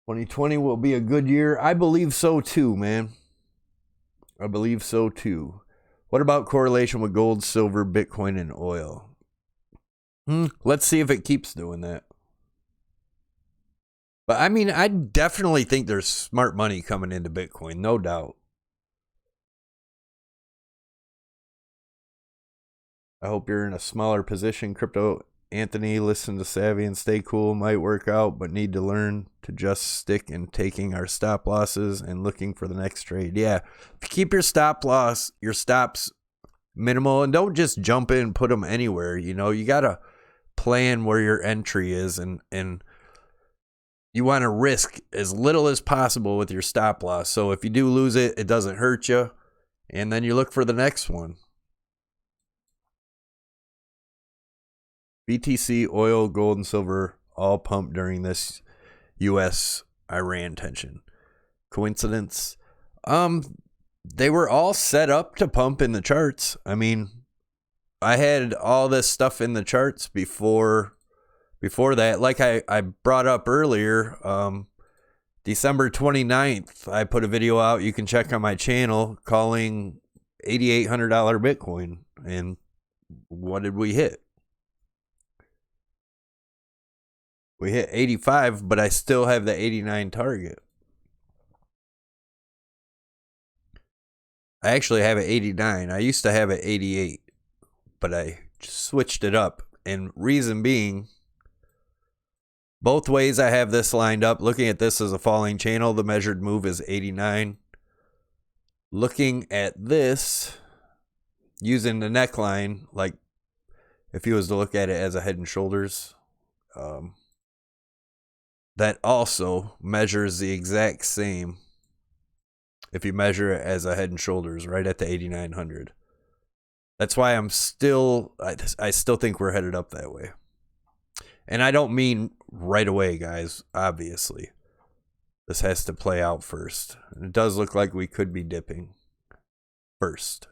2020 will be a good year. I believe so too, man. I believe so too. What about correlation with gold, silver, Bitcoin, and oil? Let's see if it keeps doing that. But I mean, I definitely think there's smart money coming into Bitcoin, no doubt. I hope you're in a smaller position, Crypto Anthony. Listen to Savy and stay cool. Might work out, but need to learn to just stick in taking our stop losses and looking for the next trade. Yeah, keep your stop loss, your stops minimal, and don't just jump in and put them anywhere. You know, you gotta plan where your entry is, and you want to risk as little as possible with your stop loss. So if you do lose it, it doesn't hurt you, and then you look for the next one. BTC, oil, gold, and silver all pumped during this U.S.-Iran tension. Coincidence? They were all set up to pump in the charts. I mean, I had all this stuff in the charts before that. Like I brought up earlier, December 29th, I put a video out you can check on my channel calling $8,800 Bitcoin. And what did we hit? We hit 85, but I still have the 89 target. I actually have it 89. I used to have it 88, but I switched it up. And reason being, both ways I have this lined up. Looking at this as a falling channel, the measured move is 89. Looking at this, using the neckline, like if you was to look at it as a head and shoulders, that also measures the exact same if you measure it as a head and shoulders, right at the 8,900. That's why I still think we're headed up that way. And I don't mean right away, guys, obviously. This has to play out first. And it does look like we could be dipping first.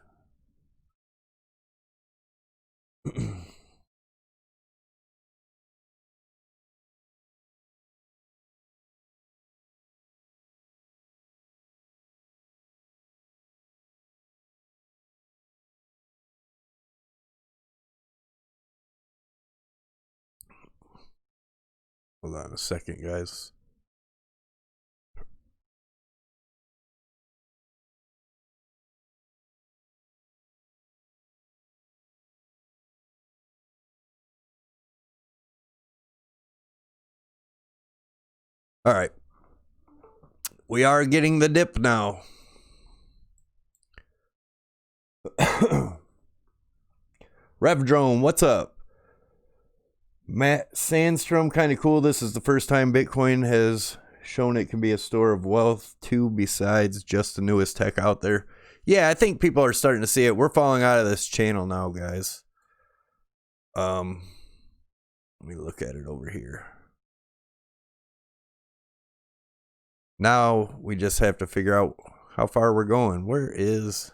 Hold on a second, guys. All right. We are getting the dip now. Rev Drone, what's up? Matt Sandstrom, kind of cool. This is the first time Bitcoin has shown it can be a store of wealth too, besides just the newest tech out there. Yeah, I think people are starting to see it. We're falling out of this channel now, guys. Let me look at it over here. Now we just have to figure out how far we're going. Where is...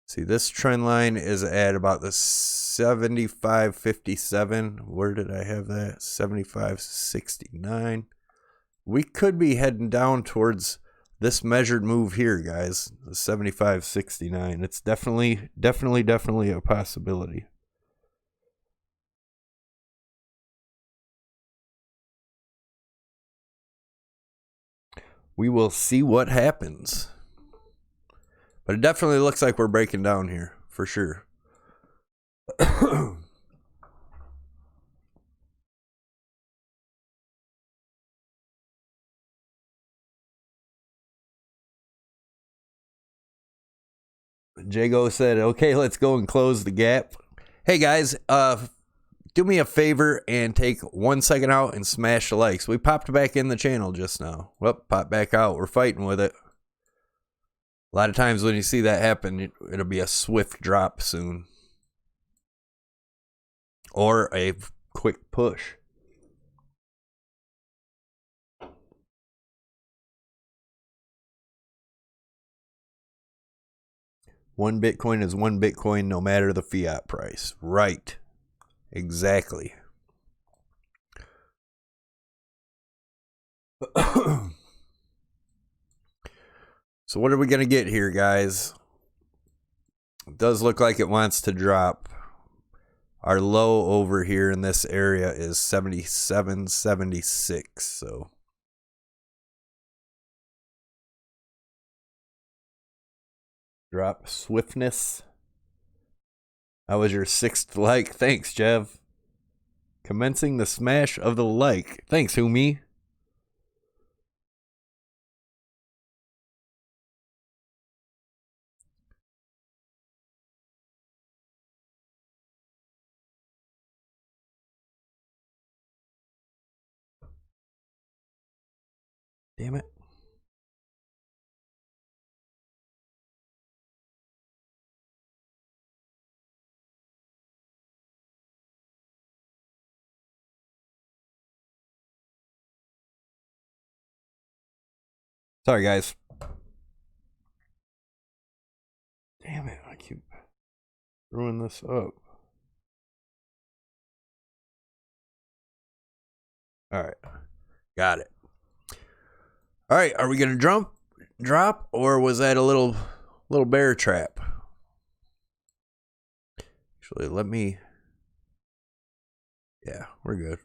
See, this trend line is at about the 75.57. Where did I have that? 75.69. We could be heading down towards this measured move here, guys. The 75.69. It's definitely a possibility. We will see what happens. But it definitely looks like we're breaking down here, for sure. Jago said, okay, let's go and close the gap. Hey, guys, do me a favor and take 1 second out and smash the likes. We popped back in the channel just now. Well, popped back out. We're fighting with it. A lot of times when you see that happen, it'll be a swift drop soon. Or a quick push. One Bitcoin is one Bitcoin no matter the fiat price. Right. Exactly. So what are we going to get here, guys? It does look like it wants to drop. Our low over here in this area is 77.76. So drop swiftness. How was your 6th like? Thanks, Jev. Commencing the smash of the like. Thanks, Humi. Damn it. Sorry, guys. Damn it. I keep screwing this up. All right. Got it. All right. Are we going to drop, or was that a little bear trap? Actually, let me. Yeah, we're good.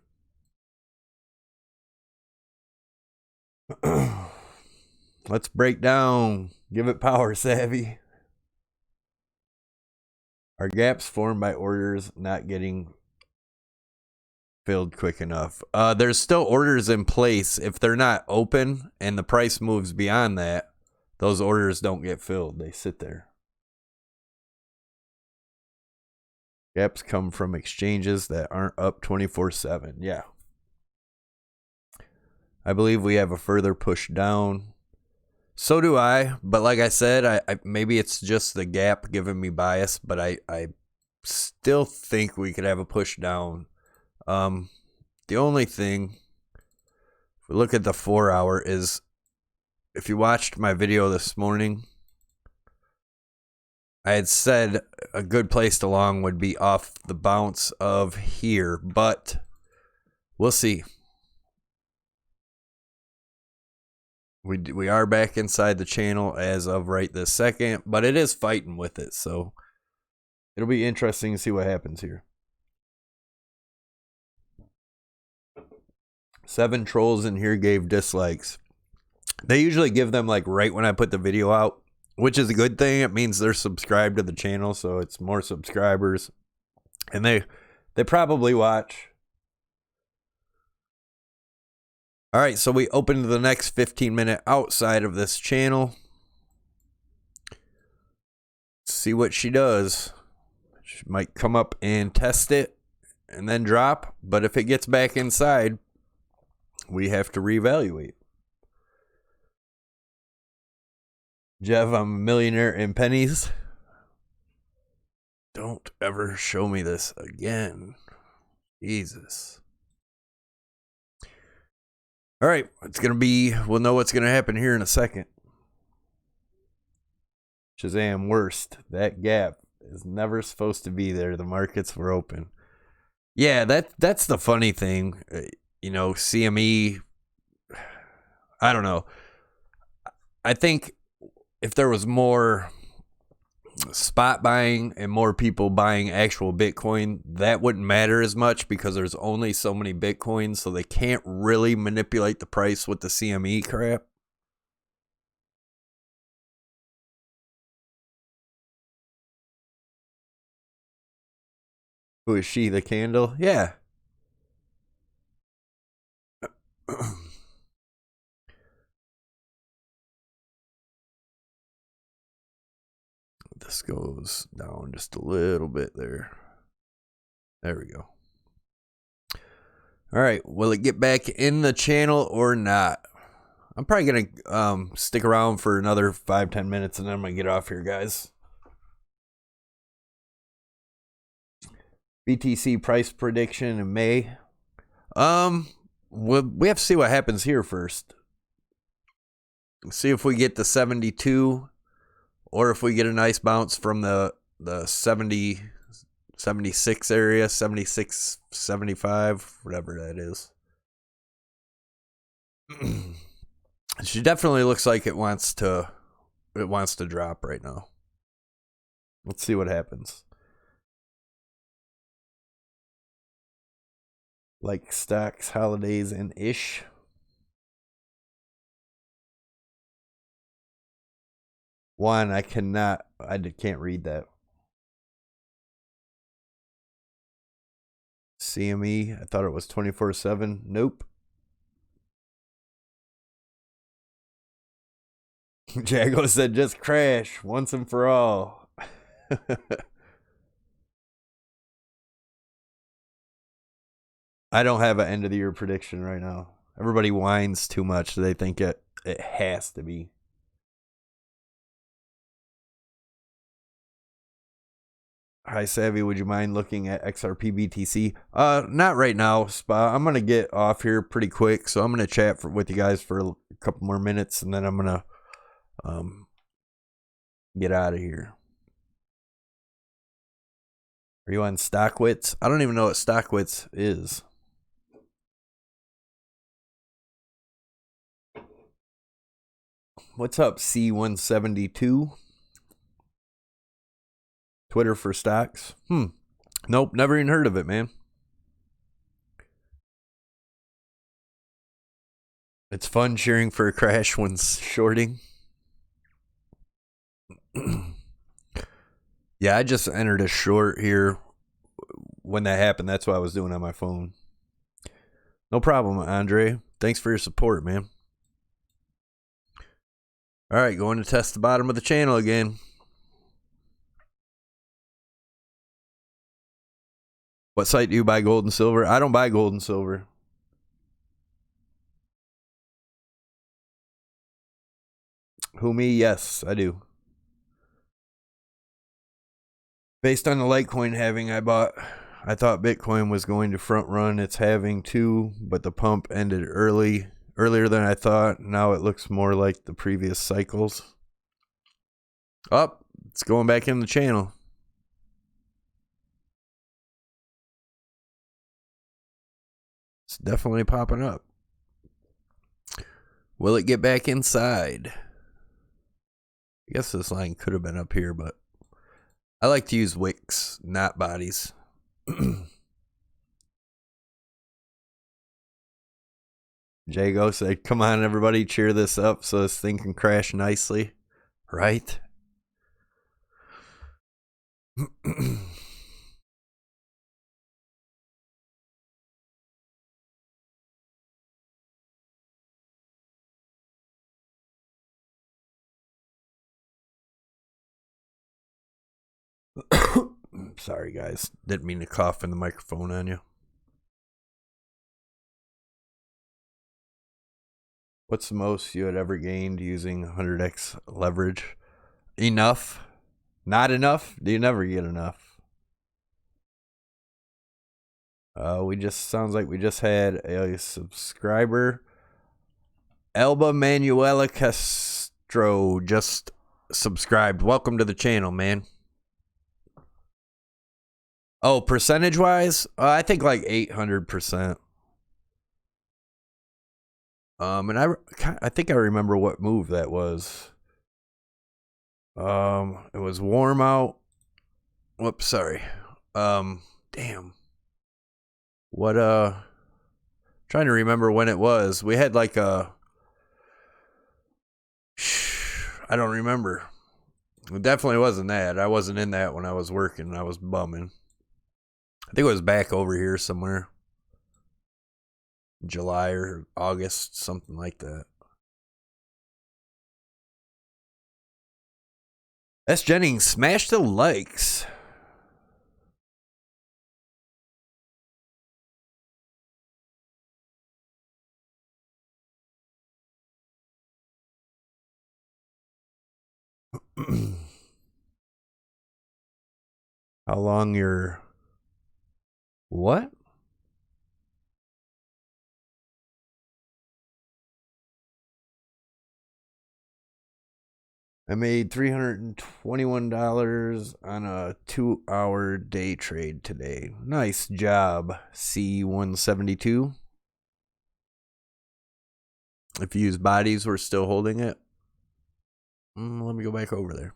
Let's break down. Give it power, Savy. Are gaps formed by orders not getting filled quick enough? There's still orders in place. If they're not open and the price moves beyond that, those orders don't get filled. They sit there. Gaps come from exchanges that aren't up 24/7. Yeah. I believe we have a further push down. So do I, but like I said, I maybe it's just the gap giving me bias, but I still think we could have a push down. The only thing, if we look at the 4 hour, is if you watched my video this morning, I had said a good place to long would be off the bounce of here, but we'll see. We are back inside the channel as of right this second, but it is fighting with it, so it'll be interesting to see what happens here. 7 trolls in here gave dislikes. They usually give them like right when I put the video out, which is a good thing. It means they're subscribed to the channel, so it's more subscribers, and they probably watch. All right, so we opened the next 15-minute outside of this channel. See what she does. She might come up and test it and then drop, but if it gets back inside, we have to reevaluate. Jeff, I'm a millionaire in pennies. Don't ever show me this again. Jesus. All right, it's going to be, we'll know what's going to happen here in a second. Shazam, worst. That gap is never supposed to be there. The markets were open. Yeah, that's the funny thing. You know, CME, I don't know. I think if there was more spot buying and more people buying actual Bitcoin, that wouldn't matter as much because there's only so many Bitcoins, so they can't really manipulate the price with the CME crap. Who is she, the candle? Yeah. This goes down just a little bit there. There we go. All right, will it get back in the channel or not? I'm probably gonna stick around for another 5-10 minutes and then I'm gonna get off here, guys. BTC price prediction in May. We have to see what happens here first. See if we get the 72, or if we get a nice bounce from the 70, 76 area, 76, 75, whatever that is. She definitely looks like it wants to drop right now. Let's see what happens. like stocks, holidays, and ish. One, I can't read that. CME, I thought it was 24/7. Nope. Jago said just crash once and for all. I don't have an end of the year prediction right now. Everybody whines too much. They think it has to be. Hi Savvy, would you mind looking at XRP BTC? Not right now, Spa. I'm gonna get off here pretty quick, so I'm gonna chat with you guys for a couple more minutes, and then I'm gonna get out of here. Are you on Stockwits? I don't even know what Stockwits is. What's up, C172? Twitter for stocks? Nope, never even heard of it, man. It's fun cheering for a crash when shorting. Yeah, I just entered a short here when that happened. That's what I was doing on my phone. No problem, Andre. Thanks for your support, man. All right, going to test the bottom of the channel again. What site do you buy gold and silver? I don't buy gold and silver. Who, me? Yes, I do. Based on the Litecoin halving I bought, I thought Bitcoin was going to front run its halving too, but the pump ended earlier than I thought. Now it looks more like the previous cycles. Oh, it's going back in the channel. It's definitely popping up. Will it get back inside? I guess this line could have been up here, but I like to use wicks, not bodies. Jago said, come on, everybody, cheer this up so this thing can crash nicely. Right? Sorry, guys. Didn't mean to cough in the microphone on you. What's the most you had ever gained using 100x leverage? Enough? Not enough? Do you never get enough? Sounds like we just had a subscriber. Elba Manuela Castro just subscribed. Welcome to the channel, man. Oh, percentage wise, I think like 800%. And I think I remember what move that was. It was warm out. Whoops, sorry. Damn. What trying to remember when it was. We had like a I don't remember. It definitely wasn't that. I wasn't in that when I was working. I was bumming. I think it was back over here somewhere. July or August, something like that. S. Jennings, smash the likes. How long your what? I made $321 on a 2-hour day trade today. Nice job, C172. If you use bodies, we're still holding it. Let me go back over there.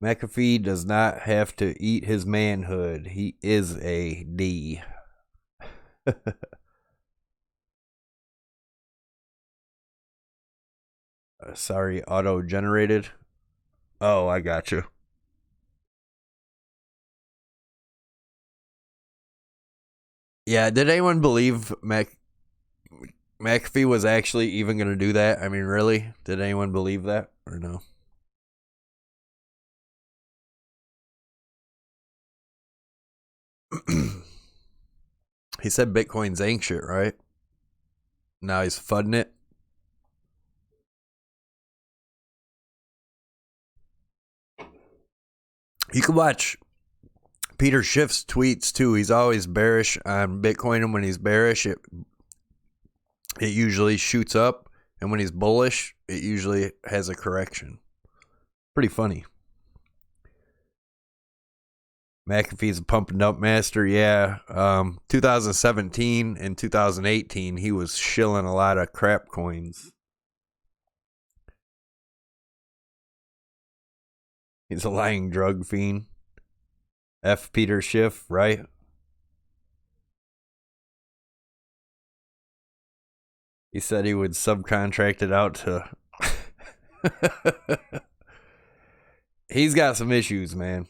McAfee does not have to eat his manhood. He is a D. Sorry, auto-generated. Oh, I got you. Yeah, did anyone believe McAfee was actually even going to do that? I mean, really? Did anyone believe that or no? He said Bitcoin's ancient, right? Now he's fudding it. You can watch Peter Schiff's tweets too. He's always bearish on Bitcoin, and when he's bearish, it usually shoots up, and when he's bullish, it usually has a correction. Pretty funny. McAfee's a pumping up master. Yeah. 2017 and 2018, he was shilling a lot of crap coins. He's a lying drug fiend. F. Peter Schiff, right? He said he would subcontract it out to... He's got some issues, man.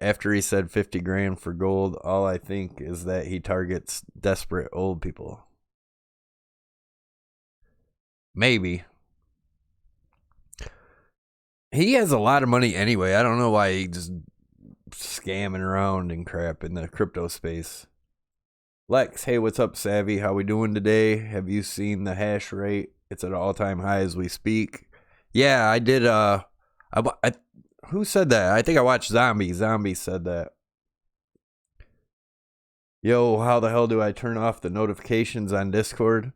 After he said 50 grand for gold, all I think is that he targets desperate old people. Maybe. He has a lot of money anyway. I don't know why he just scamming around and crap in the crypto space. Lex, hey, what's up, Savy? How we doing today? Have you seen the hash rate? It's at an all-time high as we speak. Yeah, I did. Who said that? I think I watched Zombie. Zombie said that. Yo, how the hell do I turn off the notifications on Discord?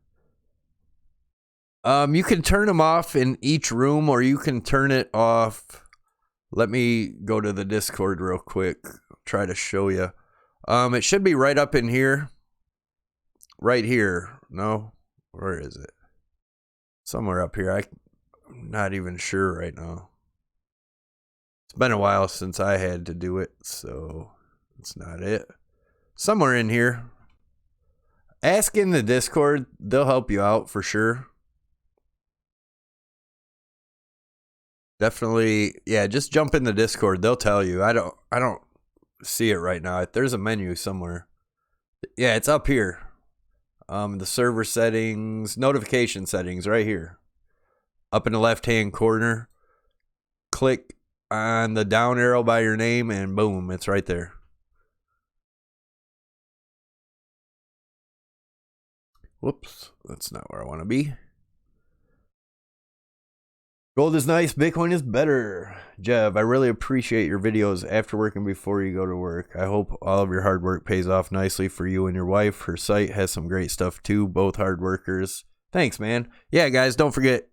You can turn them off in each room, or you can turn it off. Let me go to the Discord real quick. Try to show you. It should be right up in here. Right here. No? Where is it? Somewhere up here. I'm not even sure right now. It's been a while since I had to do it, so it's not it. Somewhere in here. Ask in the Discord. They'll help you out for sure. Definitely, yeah, just jump in the Discord. They'll tell you. I don't see it right now. There's a menu somewhere. Yeah, it's up here. The server settings, notification settings right here. Up in the left-hand corner. Click on the down arrow by your name and boom, it's right there. Whoops, that's not where I want to be. Gold is nice, Bitcoin is better. Jev, I really appreciate your videos after work and before you go to work. I hope all of your hard work pays off nicely for you and your wife. Her site has some great stuff too, both hard workers. Thanks, man. Yeah, guys, don't forget,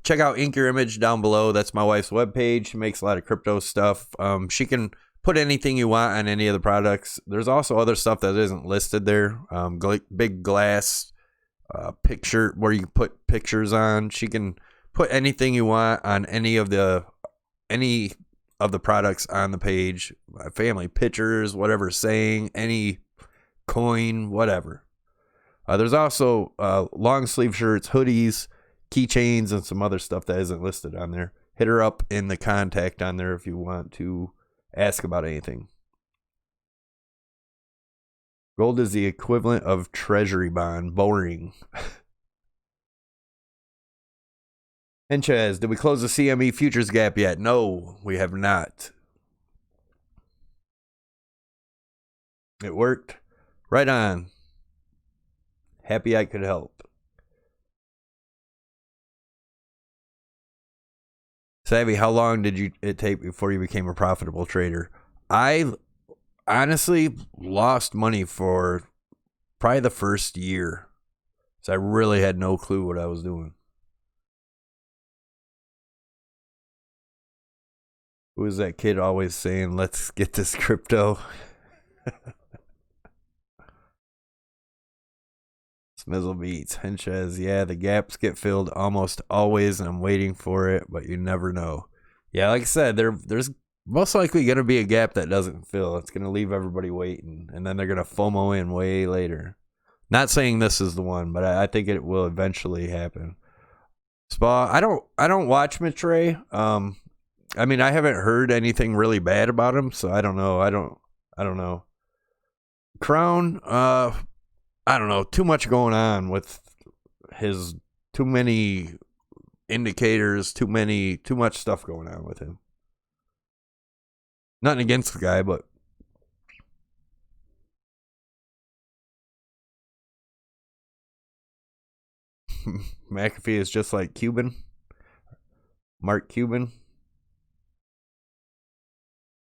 check out Ink Your Image down below. That's my wife's webpage. She makes a lot of crypto stuff. She can put anything you want on any of the products. There's also other stuff that isn't listed there. Big glass picture where you can put pictures on. She can put anything you want on any of the products on the page. Family pictures, whatever, saying, any coin, whatever. There's also long sleeve shirts, hoodies, keychains, and some other stuff that isn't listed on there. Hit her up in the contact on there if you want to ask about anything. Gold is the equivalent of treasury bond. Boring. Henchaz, did we close the CME futures gap yet? No, we have not. It worked. Right on. Happy I could help. Savvy, how long did it take before you became a profitable trader? I honestly lost money for probably the first year. So I really had no clue what I was doing. Who is that kid always saying, let's get this crypto? Smizzle Beats, Henches. Yeah, the gaps get filled almost always, and I'm waiting for it, but you never know. Yeah, like I said, there's most likely going to be a gap that doesn't fill. It's going to leave everybody waiting, and then they're going to FOMO in way later. Not saying this is the one, but I think it will eventually happen. Spa, I don't watch Mitre. I mean, I haven't heard anything really bad about him, so I don't know. I don't know. Crown, I don't know. Too much going on with his, too many indicators, too much stuff going on with him. Nothing against the guy, but McAfee is just like Cuban. Mark Cuban.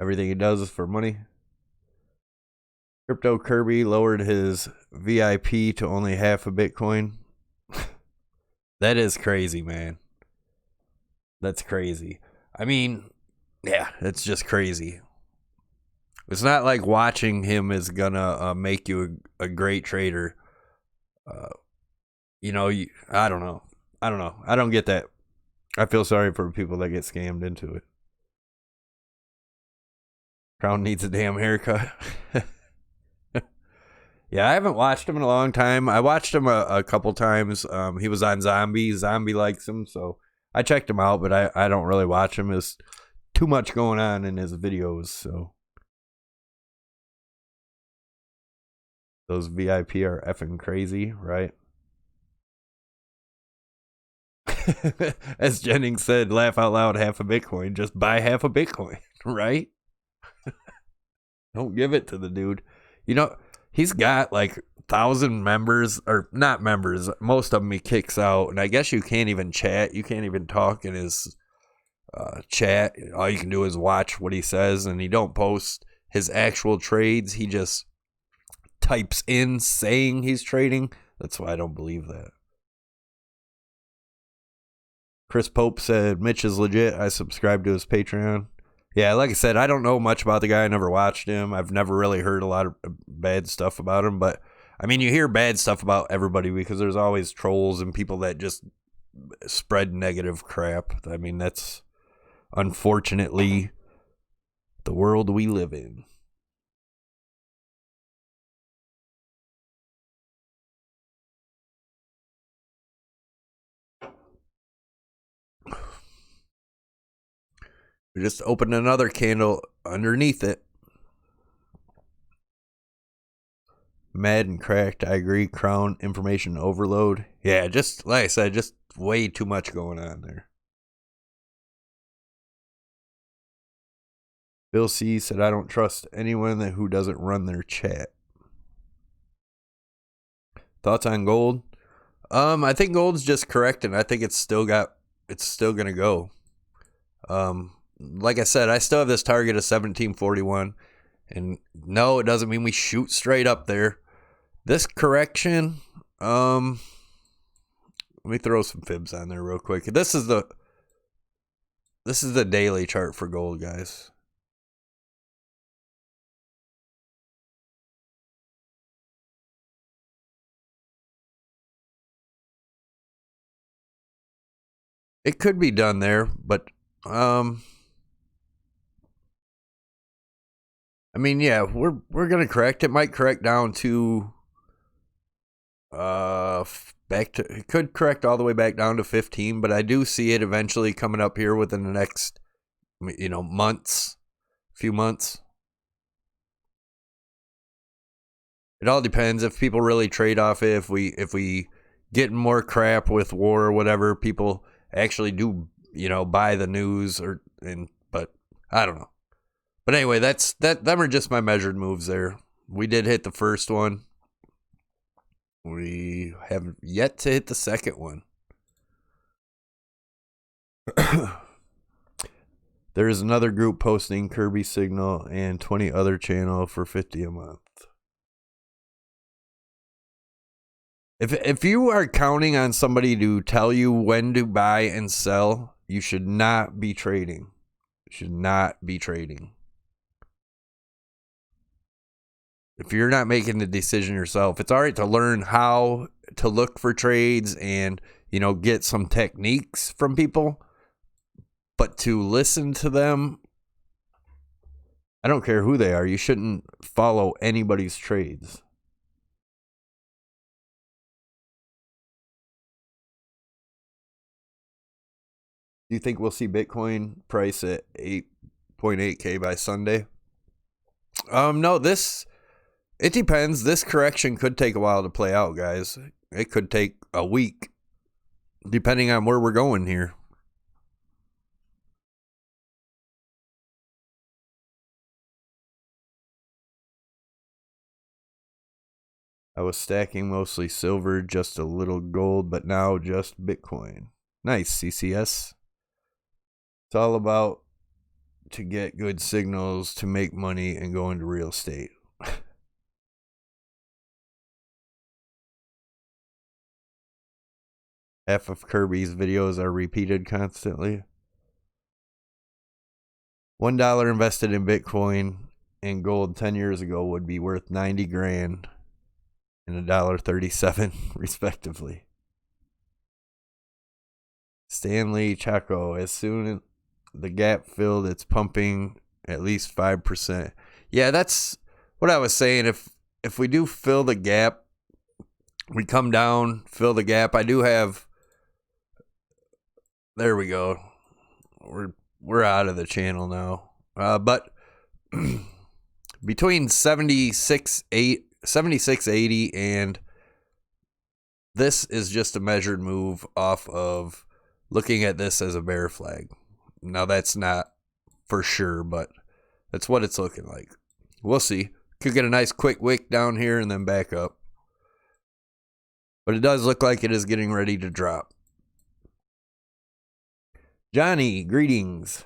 Everything he does is for money. Crypto Kirby lowered his VIP to only half a Bitcoin. That is crazy, man. That's crazy. I mean, yeah, it's just crazy. It's not like watching him is gonna make you a great trader. You know, I don't know. I don't get that. I feel sorry for people that get scammed into it. Crown needs a damn haircut. Yeah, I haven't watched him in a long time. I watched him a couple times. He was on Zombie. Zombie likes him, so I checked him out, but I don't really watch him. There's too much going on in his videos, so. Those VIP are effing crazy, right? As Jennings said, laugh out loud, half a Bitcoin. Just buy half a Bitcoin, right? Don't give it to the dude. You know, he's got like 1,000 members, or not members. Most of them he kicks out, and I guess you can't even chat. You can't even talk in his chat. All you can do is watch what he says, and he don't post his actual trades. He just types in saying he's trading. That's why I don't believe that. Chris Pope said, Mitch is legit. I subscribe to his Patreon. Yeah, like I said, I don't know much about the guy. I never watched him. I've never really heard a lot of bad stuff about him. But, I mean, you hear bad stuff about everybody because there's always trolls and people that just spread negative crap. I mean, that's unfortunately the world we live in. We just opened another candle underneath it. Mad and cracked. I agree. Crown information overload. Yeah, just like I said, just way too much going on there. Bill C said, I don't trust anyone who doesn't run their chat. Thoughts on gold? I think gold's just correcting. I think it's still gonna go. Like I said, I still have this target of 1741, and no, it doesn't mean we shoot straight up there. This correction, let me throw some fibs on there real quick. This is the daily chart for gold, guys. It could be done there, but I mean, yeah, we're gonna correct. It might correct down to back to, it could correct all the way back down to 15, but I do see it eventually coming up here within the next, you know, few months. It all depends if people really trade off it. If we get more crap with war or whatever, people actually do, you know, buy the news but I don't know. But anyway, them are just my measured moves there. We did hit the first one. We have yet to hit the second one. There is another group posting Kirby Signal and 20 other channel for $50 a month. If you are counting on somebody to tell you when to buy and sell, you should not be trading. You should not be trading. if you're not making the decision yourself, it's all right to learn how to look for trades and, you know, get some techniques from people. But to listen to them, I don't care who they are, you shouldn't follow anybody's trades. Do you think we'll see Bitcoin price at 8.8K by Sunday? No, it depends. This correction could take a while to play out, guys. It could take a week, depending on where we're going here. I was stacking mostly silver, just a little gold, but now just Bitcoin. Nice, CCS. It's all about to get good signals to make money and go into real estate. Half of Kirby's videos are repeated constantly. $1 invested in Bitcoin and gold 10 years ago would be worth 90 grand and $1.37 respectively. Stanley Chaco, as soon as the gap filled, it's pumping at least 5%. Yeah, that's what I was saying. If we do fill the gap, we come down, fill the gap. I do have, there we go. We're out of the channel now. But between 76.80 and this is just a measured move off of looking at this as a bear flag. Now that's not for sure, but that's what it's looking like. We'll see. Could get a nice quick wick down here and then back up. But it does look like it is getting ready to drop. Johnny, greetings.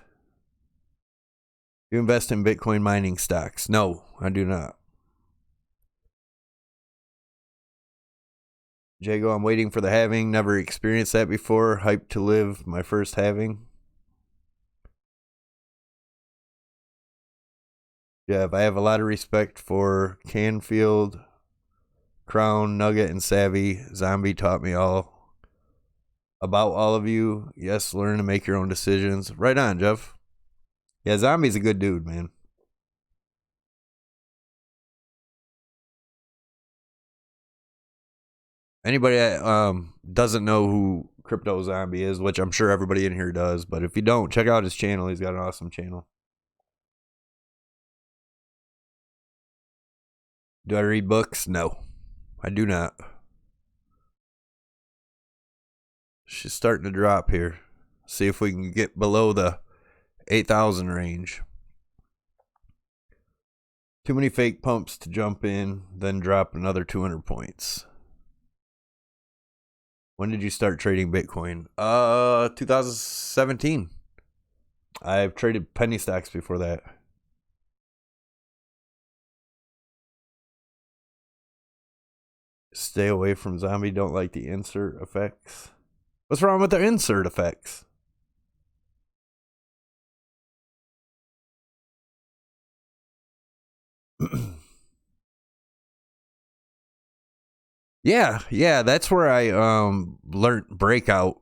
You invest in Bitcoin mining stocks? No, I do not. Jago, I'm waiting for the halving. Never experienced that before. Hyped to live my first halving. Jeff, I have a lot of respect for Canfield, Crown, Nugget, and Savy. Zombie taught me all about all of you. Yes, learn to make your own decisions. Right on, Jeff. Yeah, Zombie's a good dude, man. Anybody that doesn't know who Crypto Zombie is, which I'm sure everybody in here does, but if you don't, check out his channel. He's got an awesome channel. Do I read books? No, I do not. She's starting to drop here. See if we can get below the 8,000 range. Too many fake pumps to jump in, then drop another 200 points. When did you start trading Bitcoin? 2017. I've traded penny stocks before that. Stay away from Zombie. Don't like the insert effects. What's wrong with the insert effects? Yeah, that's where I learned breakout,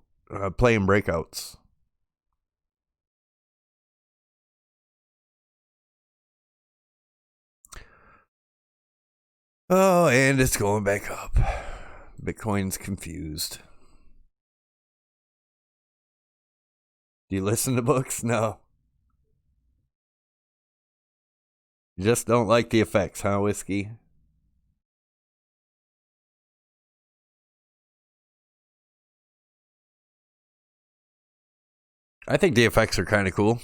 playing breakouts. Oh, and it's going back up. Bitcoin's confused. Do you listen to books? No. You just don't like the effects, huh, Whiskey? I think the effects are kind of cool.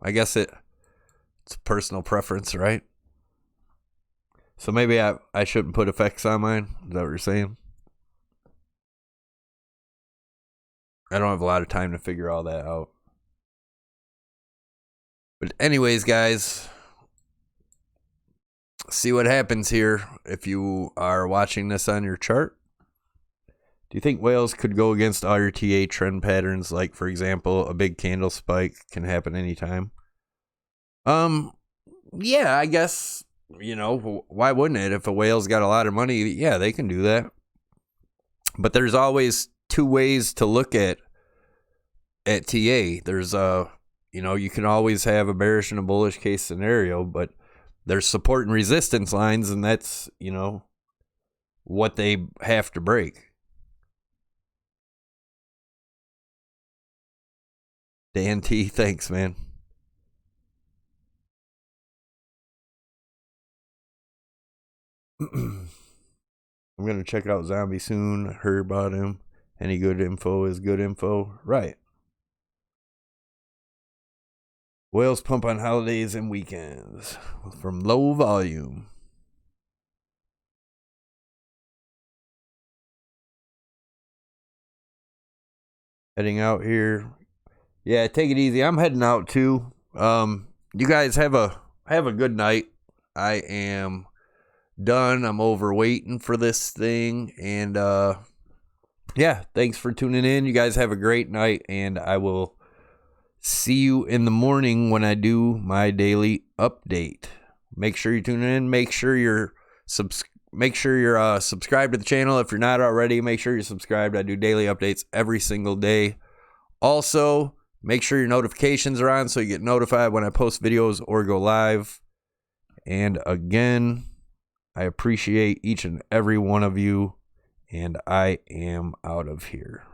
I guess it's personal preference, right? So maybe I shouldn't put effects on mine. Is that what you're saying? I don't have a lot of time to figure all that out. But anyways, guys, see what happens here if you are watching this on your chart. Do you think whales could go against RTA trend patterns? Like, for example, a big candle spike can happen anytime. Yeah, I guess you know, why wouldn't it? If a whale's got a lot of money, yeah, they can do that. But there's always two ways to look at TA. There's you know, you can always have a bearish and a bullish case scenario, but there's support and resistance lines, and that's, you know, what they have to break. Dan T, thanks, man. I'm going to check out Zombie soon. Heard about him. Any good info is good info. Right. Whales pump on holidays and weekends from low volume. Heading out here. Yeah, take it easy. I'm heading out too. You guys have a good night. I am done. I'm over waiting for this thing, and yeah, thanks for tuning in. You guys have a great night, and I will see you in the morning when I do my daily update. Make sure you tune in. Make sure you're subscribed to the channel. If you're not already, make sure you're subscribed. I do daily updates every single day. Also, make sure your notifications are on so you get notified when I post videos or go live. And again, I appreciate each and every one of you, and I am out of here.